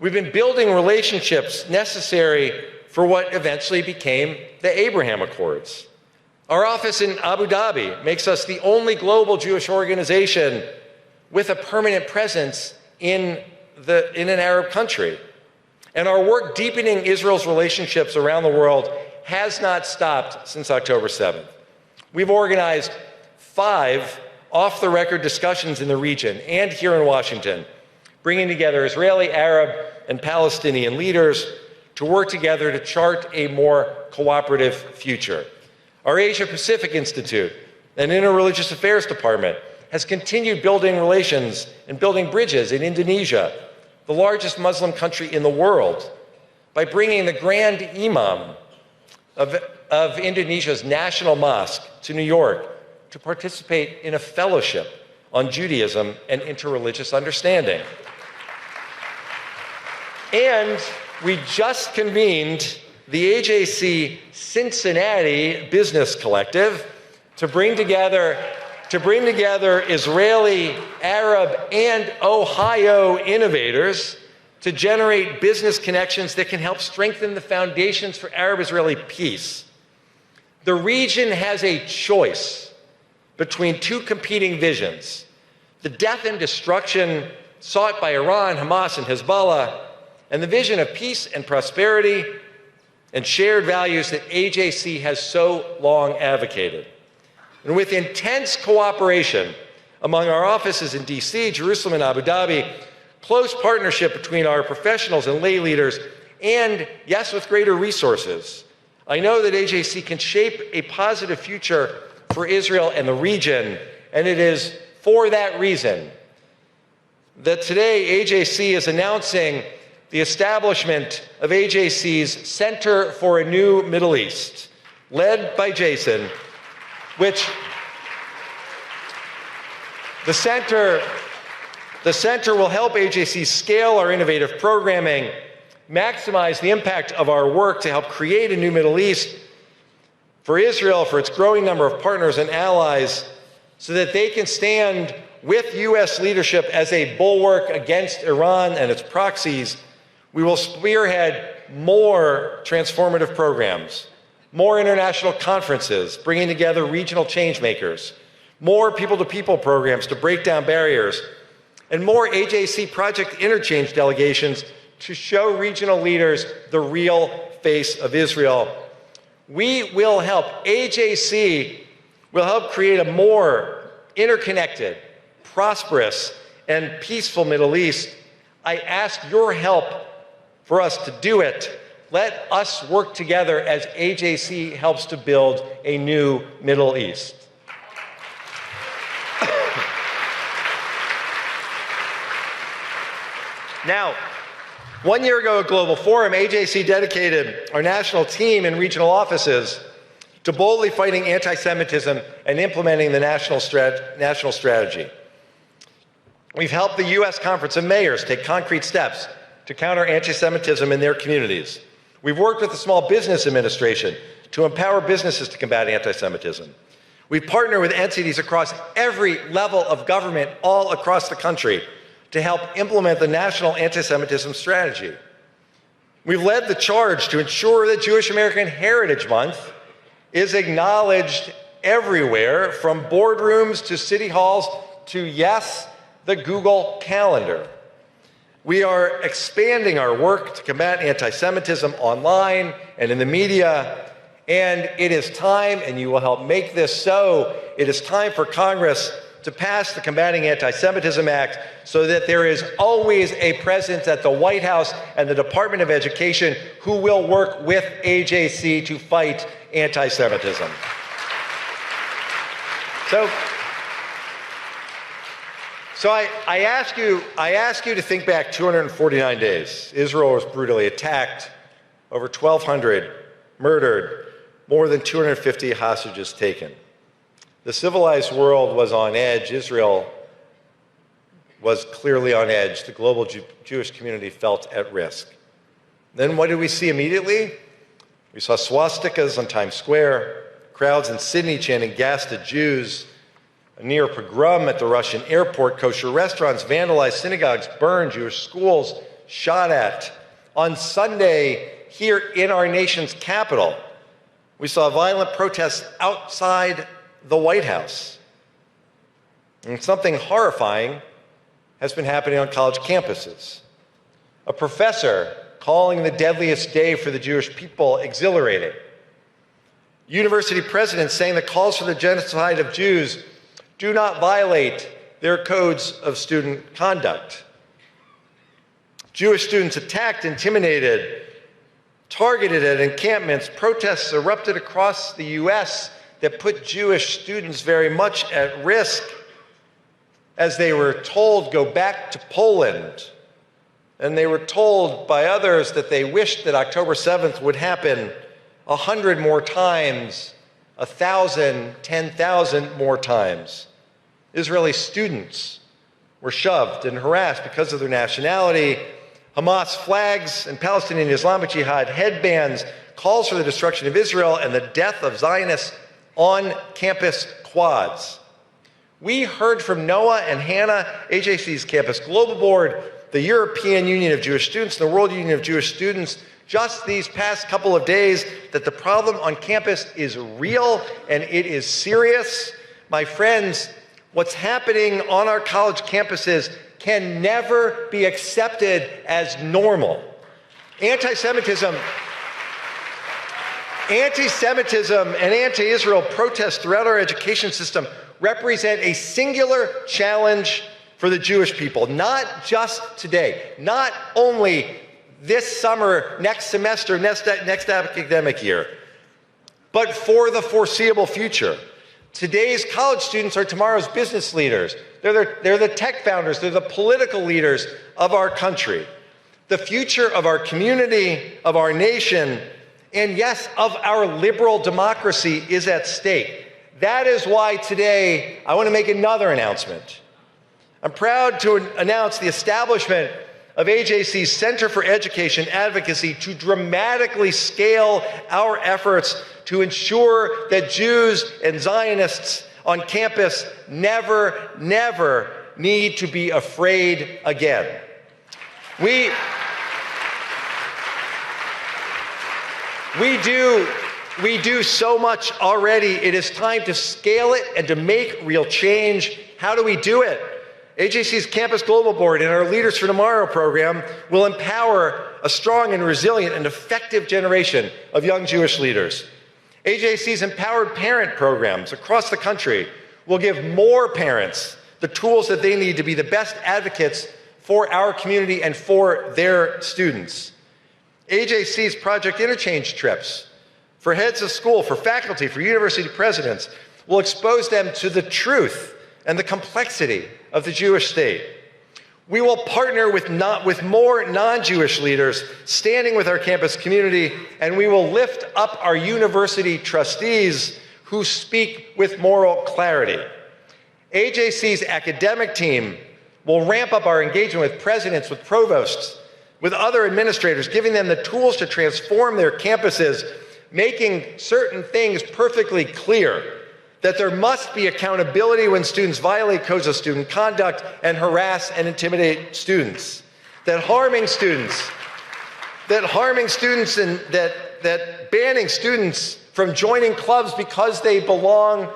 we've been building relationships necessary for what eventually became the Abraham Accords. Our office in Abu Dhabi makes us the only global Jewish organization with a permanent presence in an Arab country. And our work deepening Israel's relationships around the world has not stopped since October 7th. We've organized 5 off-the-record discussions in the region and here in Washington, bringing together Israeli, Arab, and Palestinian leaders to work together to chart a more cooperative future. Our Asia-Pacific Institute and Interreligious Affairs Department has continued building relations and building bridges in Indonesia, the largest Muslim country in the world, by bringing the Grand Imam of Indonesia's national mosque to New York to participate in a fellowship on Judaism and interreligious understanding. And we just convened the AJC Cincinnati Business Collective to bring together Israeli, Arab, and Ohio innovators to generate business connections that can help strengthen the foundations for Arab-Israeli peace. The region has a choice between 2 competing visions: the death and destruction sought by Iran, Hamas, and Hezbollah, and the vision of peace and prosperity and shared values that AJC has so long advocated. And with intense cooperation among our offices in DC, Jerusalem, and Abu Dhabi, close partnership between our professionals and lay leaders, and yes, with greater resources. I know that AJC can shape a positive future for Israel and the region, and it is for that reason that today AJC is announcing the establishment of AJC's Center for a New Middle East, led by Jason, which the center will help AJC scale our innovative programming, maximize the impact of our work to help create a new Middle East for Israel, for its growing number of partners and allies, so that they can stand with U.S. leadership as a bulwark against Iran and its proxies. We will spearhead more transformative programs, more international conferences, bringing together regional change makers, more people-to-people programs to break down barriers, and more AJC project interchange delegations to show regional leaders the real face of Israel. We will help, AJC will help create a more interconnected, prosperous, and peaceful Middle East. I ask your help for us to do it. Let us work together as AJC helps to build a new Middle East. Now, 1 year ago at Global Forum, AJC dedicated our national team and regional offices to boldly fighting anti-Semitism and implementing the national strategy. We've helped the U.S. Conference of Mayors take concrete steps to counter anti-Semitism in their communities. We've worked with the Small Business Administration to empower businesses to combat anti-Semitism. We partner with entities across every level of government all across the country to help implement the national anti-Semitism strategy. We've led the charge to ensure that Jewish American Heritage Month is acknowledged everywhere, from boardrooms to city halls to, yes, the Google Calendar. We are expanding our work to combat anti-Semitism online and in the media, and it is time, and you will help make this so, it is time for Congress to pass the Combating Anti-Semitism Act so that there is always a presence at the White House and the Department of Education who will work with AJC to fight anti-Semitism. So I ask you to think back 249 days. Israel was brutally attacked, over 1,200 murdered, more than 250 hostages taken. The civilized world was on edge. Israel was clearly on edge. The global Jewish community felt at risk. Then what did we see immediately? We saw swastikas on Times Square, crowds in Sydney chanting "Gas to Jews," a near pogrom at the Russian airport, kosher restaurants vandalized, synagogues burned, Jewish schools shot at. On Sunday, here in our nation's capital, we saw violent protests outside the White House. And something horrifying has been happening on college campuses. A professor calling the deadliest day for the Jewish people exhilarating. University presidents saying that calls for the genocide of Jews do not violate their codes of student conduct. Jewish students attacked, intimidated, targeted at encampments. Protests erupted across the U.S. that put Jewish students very much at risk as they were told, go back to Poland. And they were told by others that they wished that October 7th would happen 100 more times, 1,000, 10,000 more times. Israeli students were shoved and harassed because of their nationality. Hamas flags and Palestinian Islamic Jihad headbands, calls for the destruction of Israel and the death of Zionists on campus quads. We heard from Noah and Hannah, AJC's Campus Global Board, the European Union of Jewish Students, the World Union of Jewish Students, just these past couple of days, that the problem on campus is real and it is serious. My friends, what's happening on our college campuses can never be accepted as normal. Anti-Semitism and anti-Israel protests throughout our education system represent a singular challenge for the Jewish people, not just today, not only this summer, next semester, next academic year, but for the foreseeable future. Today's college students are tomorrow's business leaders. They're the tech founders. They're the political leaders of our country. The future of our community, of our nation, and yes, of our liberal democracy is at stake. That is why today I want to make another announcement. I'm proud to announce the establishment of AJC's Center for Education Advocacy to dramatically scale our efforts to ensure that Jews and Zionists on campus never, never need to be afraid again. We do so much already. It is time to scale it and to make real change. How do we do it? AJC's Campus Global Board and our Leaders for Tomorrow program will empower a strong and resilient and effective generation of young Jewish leaders. AJC's Empowered Parent programs across the country will give more parents the tools that they need to be the best advocates for our community and for their students. AJC's Project Interchange trips for heads of school, for faculty, for university presidents will expose them to the truth and the complexity of the Jewish state. We will partner with more non-Jewish leaders standing with our campus community, and we will lift up our university trustees who speak with moral clarity. AJC's academic team will ramp up our engagement with presidents, with provosts, with other administrators, giving them the tools to transform their campuses, making certain things perfectly clear, that there must be accountability when students violate codes of student conduct and harass and intimidate students, that harming students and that banning students from joining clubs because they belong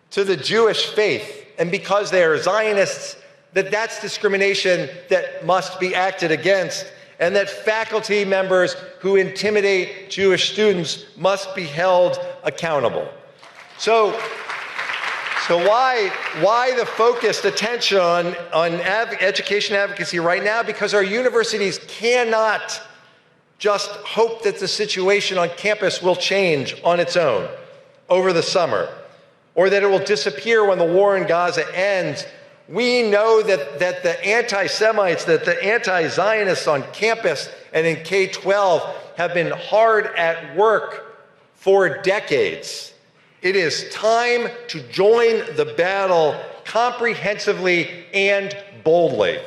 to the Jewish faith and because they are Zionists, that's discrimination that must be acted against, and that faculty members who intimidate Jewish students must be held accountable. So why the focused attention on education advocacy right now? Because our universities cannot just hope that the situation on campus will change on its own over the summer, or that it will disappear when the war in Gaza ends. We know that the anti-Semites, that the anti-Zionists on campus and in K-12 have been hard at work for decades. It is time to join the battle comprehensively and boldly.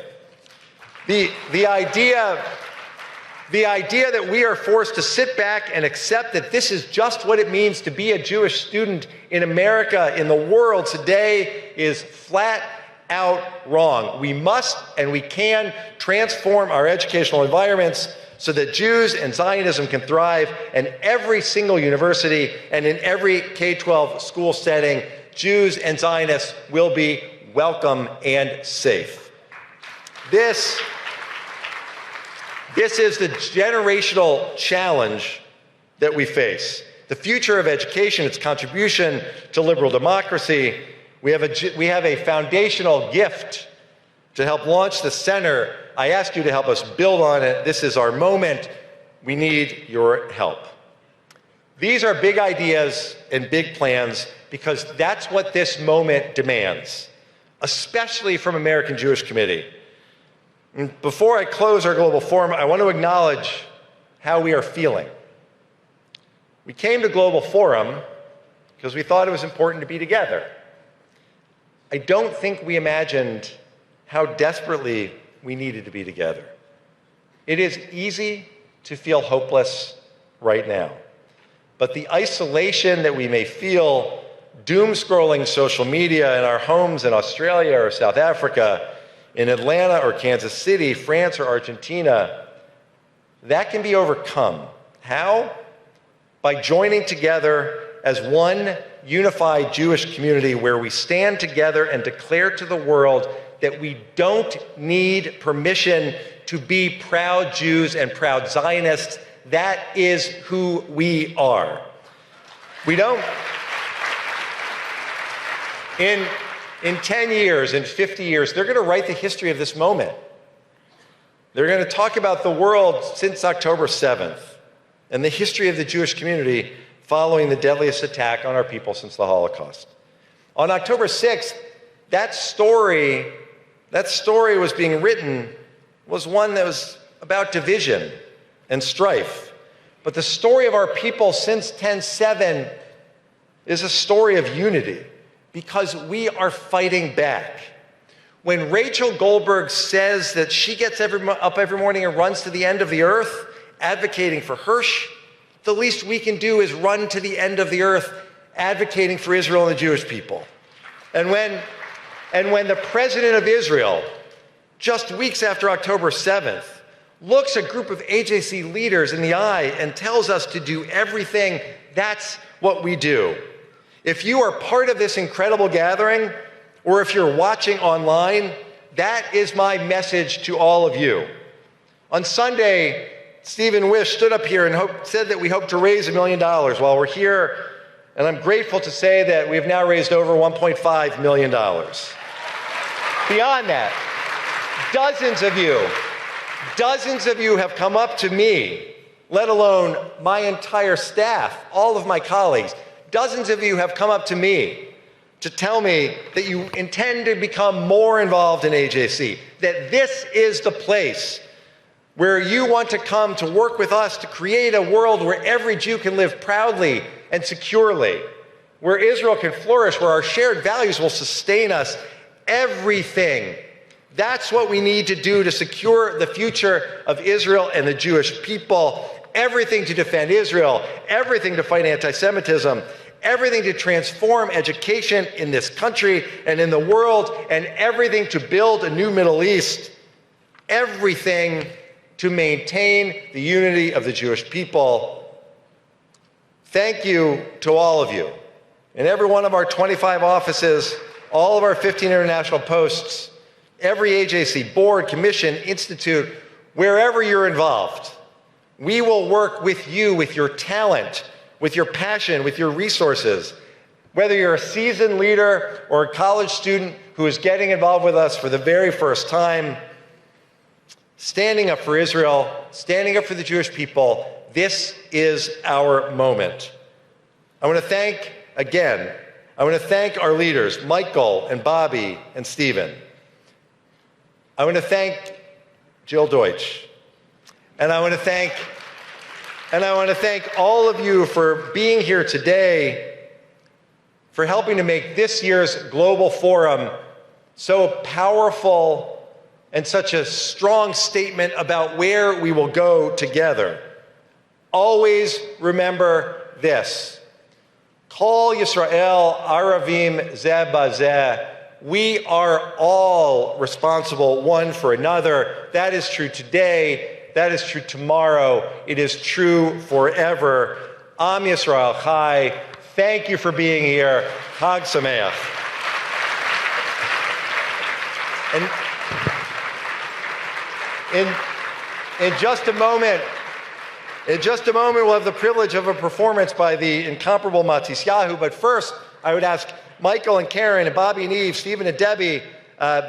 The idea that we are forced to sit back and accept that this is just what it means to be a Jewish student in America, in the world today, is flat out wrong. We must and we can transform our educational environments so that Jews and Zionism can thrive, and every single university and in every K-12 school setting, Jews and Zionists will be welcome and safe. This is the generational challenge that we face. The future of education, its contribution to liberal democracy. We have a foundational gift to help launch the center. I ask you to help us build on it. This is our moment. We need your help. These are big ideas and big plans because that's what this moment demands, especially from American Jewish Committee. And before I close our global forum, I want to acknowledge how we are feeling. We came to Global Forum because we thought it was important to be together. I don't think we imagined how desperately we needed to be together. It is easy to feel hopeless right now, but the isolation that we may feel doom-scrolling social media in our homes in Australia or South Africa, in Atlanta or Kansas City, France or Argentina, that can be overcome. How? By joining together as one unified Jewish community where we stand together and declare to the world that we don't need permission to be proud Jews and proud Zionists. That is who we are. We don't. in 10 years, in 50 years, they're going to write the history of this moment. They're going to talk about the world since October 7th and the history of the Jewish community following the deadliest attack on our people since the Holocaust. On October 6th, that story was being written was one that was about division and strife. But the story of our people since 10/7 is a story of unity because we are fighting back. When Rachel Goldberg says that she gets up every morning and runs to the end of the earth, advocating for Hirsch, the least we can do is run to the end of the earth, advocating for Israel and the Jewish people. And when the president of Israel, just weeks after October 7th, looks a group of AJC leaders in the eye and tells us to do everything, that's what we do. If you are part of this incredible gathering, or if you're watching online, that is my message to all of you. On Sunday, Stephen Wish stood up here and said that we hope to raise $1 million while we're here, and I'm grateful to say that we've now raised over $1.5 million. Beyond that, dozens of you have come up to me, let alone my entire staff, all of my colleagues. Dozens of you have come up to me to tell me that you intend to become more involved in AJC, that this is the place where you want to come to work with us to create a world where every Jew can live proudly and securely, where Israel can flourish, where our shared values will sustain us. Everything. That's what we need to do to secure the future of Israel and the Jewish people. Everything to defend Israel, everything to fight anti-Semitism, everything to transform education in this country and in the world, and everything to build a new Middle East. Everything to maintain the unity of the Jewish people. Thank you to all of you. In every one of our 25 offices, all of our 15 international posts, every AJC board, commission, institute, wherever you're involved, we will work with you, with your talent, with your passion, with your resources. Whether you're a seasoned leader or a college student who is getting involved with us for the very first time, standing up for Israel, standing up for the Jewish people, this is our moment. I want to thank our leaders, Michael and Bobby and Stephen. I want to thank Jill Deutch. And I want to thank all of you for being here today, for helping to make this year's Global Forum so powerful and such a strong statement about where we will go together. Always remember this. Kol Yisrael Aravim Zeh Bazeh. We are all responsible one for another. That is true today. That is true tomorrow. It is true forever. Am Yisrael Chai. Thank you for being here. Chag Sameach. And in just a moment, we'll have the privilege of a performance by the incomparable Matisyahu. But first, I would ask Michael and Karen and Bobby and Eve, Stephen and Debbie,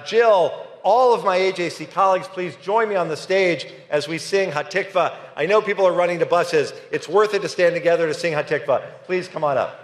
Jill, all of my AJC colleagues, please join me on the stage as we sing Hatikva. I know people are running to buses. It's worth it to stand together to sing Hatikva. Please come on up.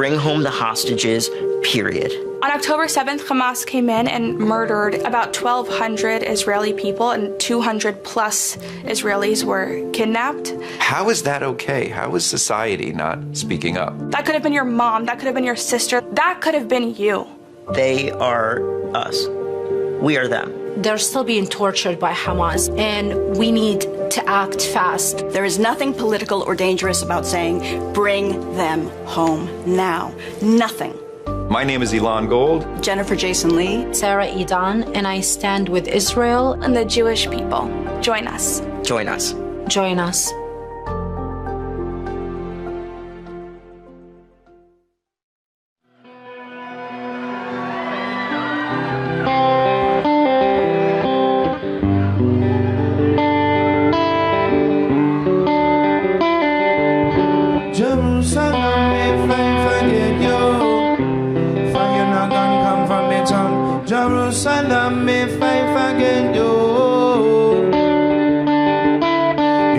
bring home the hostages, period. On October 7th, Hamas came in and murdered about 1,200 Israeli people, and 200 plus Israelis were kidnapped. How is that okay? How is society not speaking up? That could have been your mom, that could have been your sister, that could have been you. They are us. We are them. They're still being tortured by Hamas, and we need to act fast. There is nothing political or dangerous about saying, bring them home now. Nothing. My name is Ilan Gold. Jennifer Jason Lee. Sarah Idan, and I stand with Israel and the Jewish people. Join us. Join us. Join us. Jerusalem, if I forget you.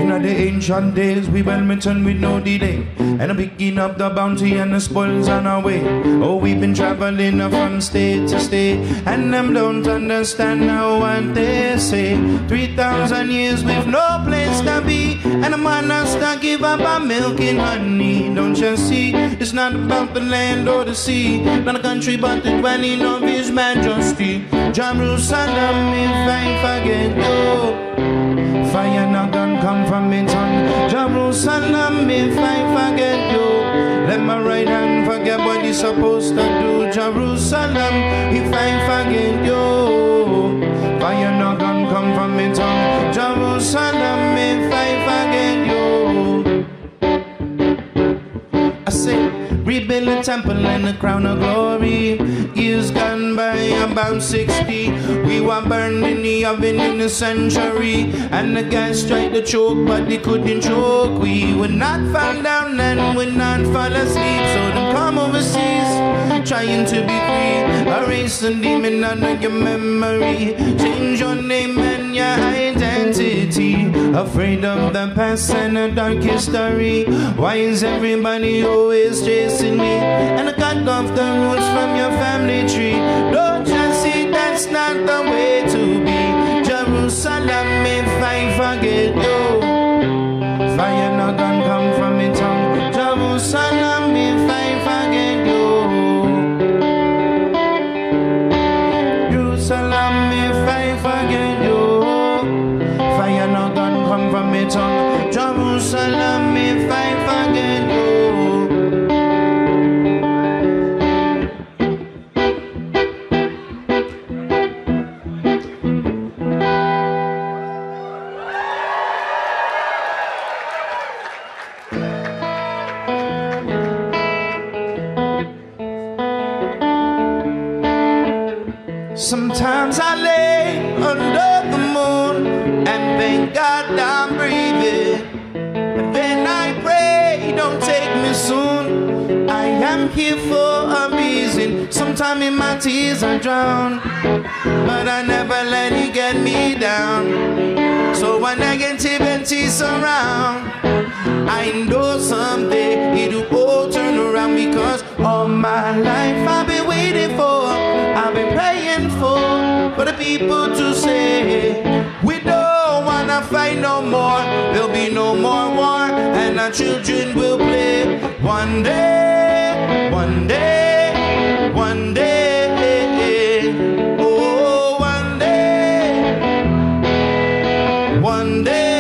In the ancient days, we went mitten with no delay, and picking up the bounty and the spoils on our way. Oh, we've been traveling from state to state, and them don't understand now what they say. 3,000 years with no place to be, and a man has to give up our milk and honey. Don't you see? It's not about the land or the sea, not a country but the dwelling of His majesty. Jerusalem, if I forget you, fire not gonna come from it on. Jerusalem, if I forget you, let my right hand forget what it's supposed to do. Jerusalem, if I forget you, fire not gonna come from it on. Jerusalem, if I forget you. I say, rebuild the temple and the crown of glory. Years gone by about 60. We were burned in the oven in the century, and the guys tried to choke, but they couldn't choke. We would not fall down and would not fall asleep. So don't come overseas trying to be free. Erase the demon out of your memory. Change your name and your identity. Afraid of the past and the dark history. Why is everybody always chasing me? And I cut off the roots from your family tree. Don't you see that's not the way to be? Jerusalem, if I forget you, fire not gonna come from it tongue. Jerusalem, if I forget you, Jerusalem, if I forget you, fire not gonna come from it tongue. Jerusalem, if I forget you. Sometimes I lay under the moon and thank God I'm breathing. And then I pray, don't take me soon. I am here for a reason. Sometimes in my tears I drown, but I never let it get me down. So when negativity surround, I know someday it'll all turn around, because all my life I've been waiting for, I've been praying for the people to say, we don't wanna fight no more, there'll be no more war, and our children will play. One day, one day, one day, oh, one day, one day.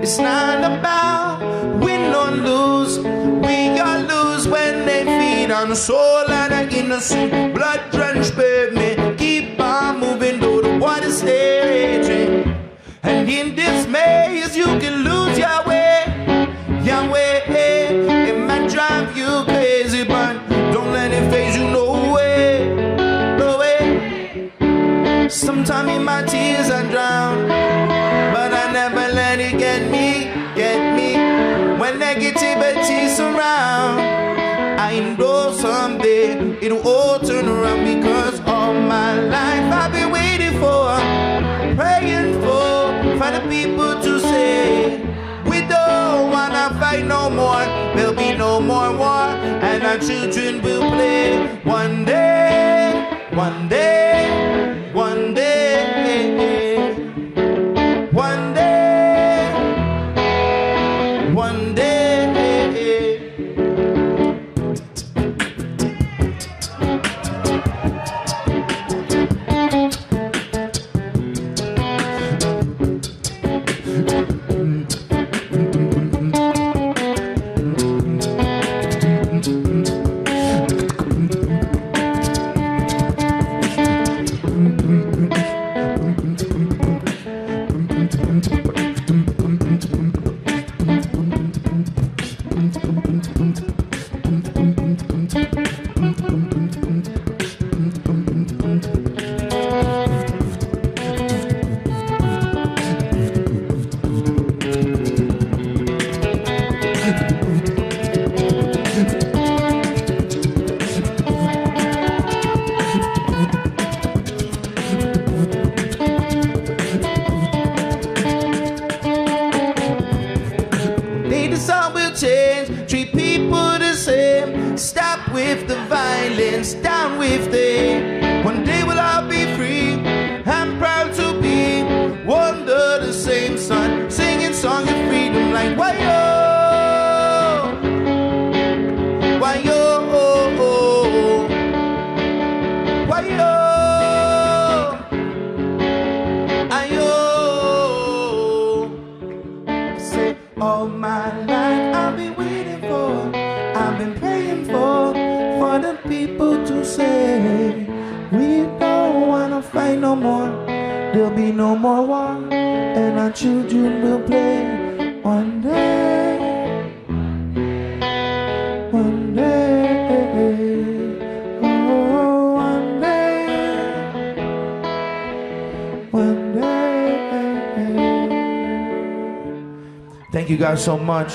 It's not about win or lose, we got lose when they feed on the soul of the innocent, blood-drenched pavement. Keep on moving though the water stay raging, and in this maze you can lose your way, your way. It might drive you crazy, but don't let it phase you, no way, no way. Sometimes in my tears I drown, but I never let it get me. When negativity surround, I know someday it'll all turn around, because all my life I've been waiting for, praying for the people to say, we don't wanna fight no more. no more war, and our children will play. One day, one day, one day, one day, one day. Down with them. One day we'll all be free. I'm proud to be under the same sun, singing songs of freedom like why-yo, why-yo, why-yo, ayo. Say all my life I've been waiting for, I've been praying for the people to say we don't wanna fight no more. There'll be no more war, and our children will play. One day, one day, oh, one day, one day. Thank you guys so much.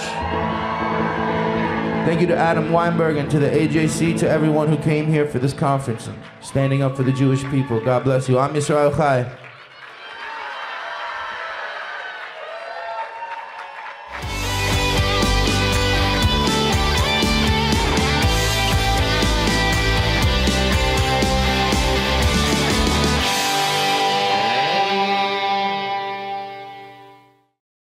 Thank you to Adam Weinberg and to the AJC, to everyone who came here for this conference and standing up for the Jewish people. God bless you. Am Yisrael Chai.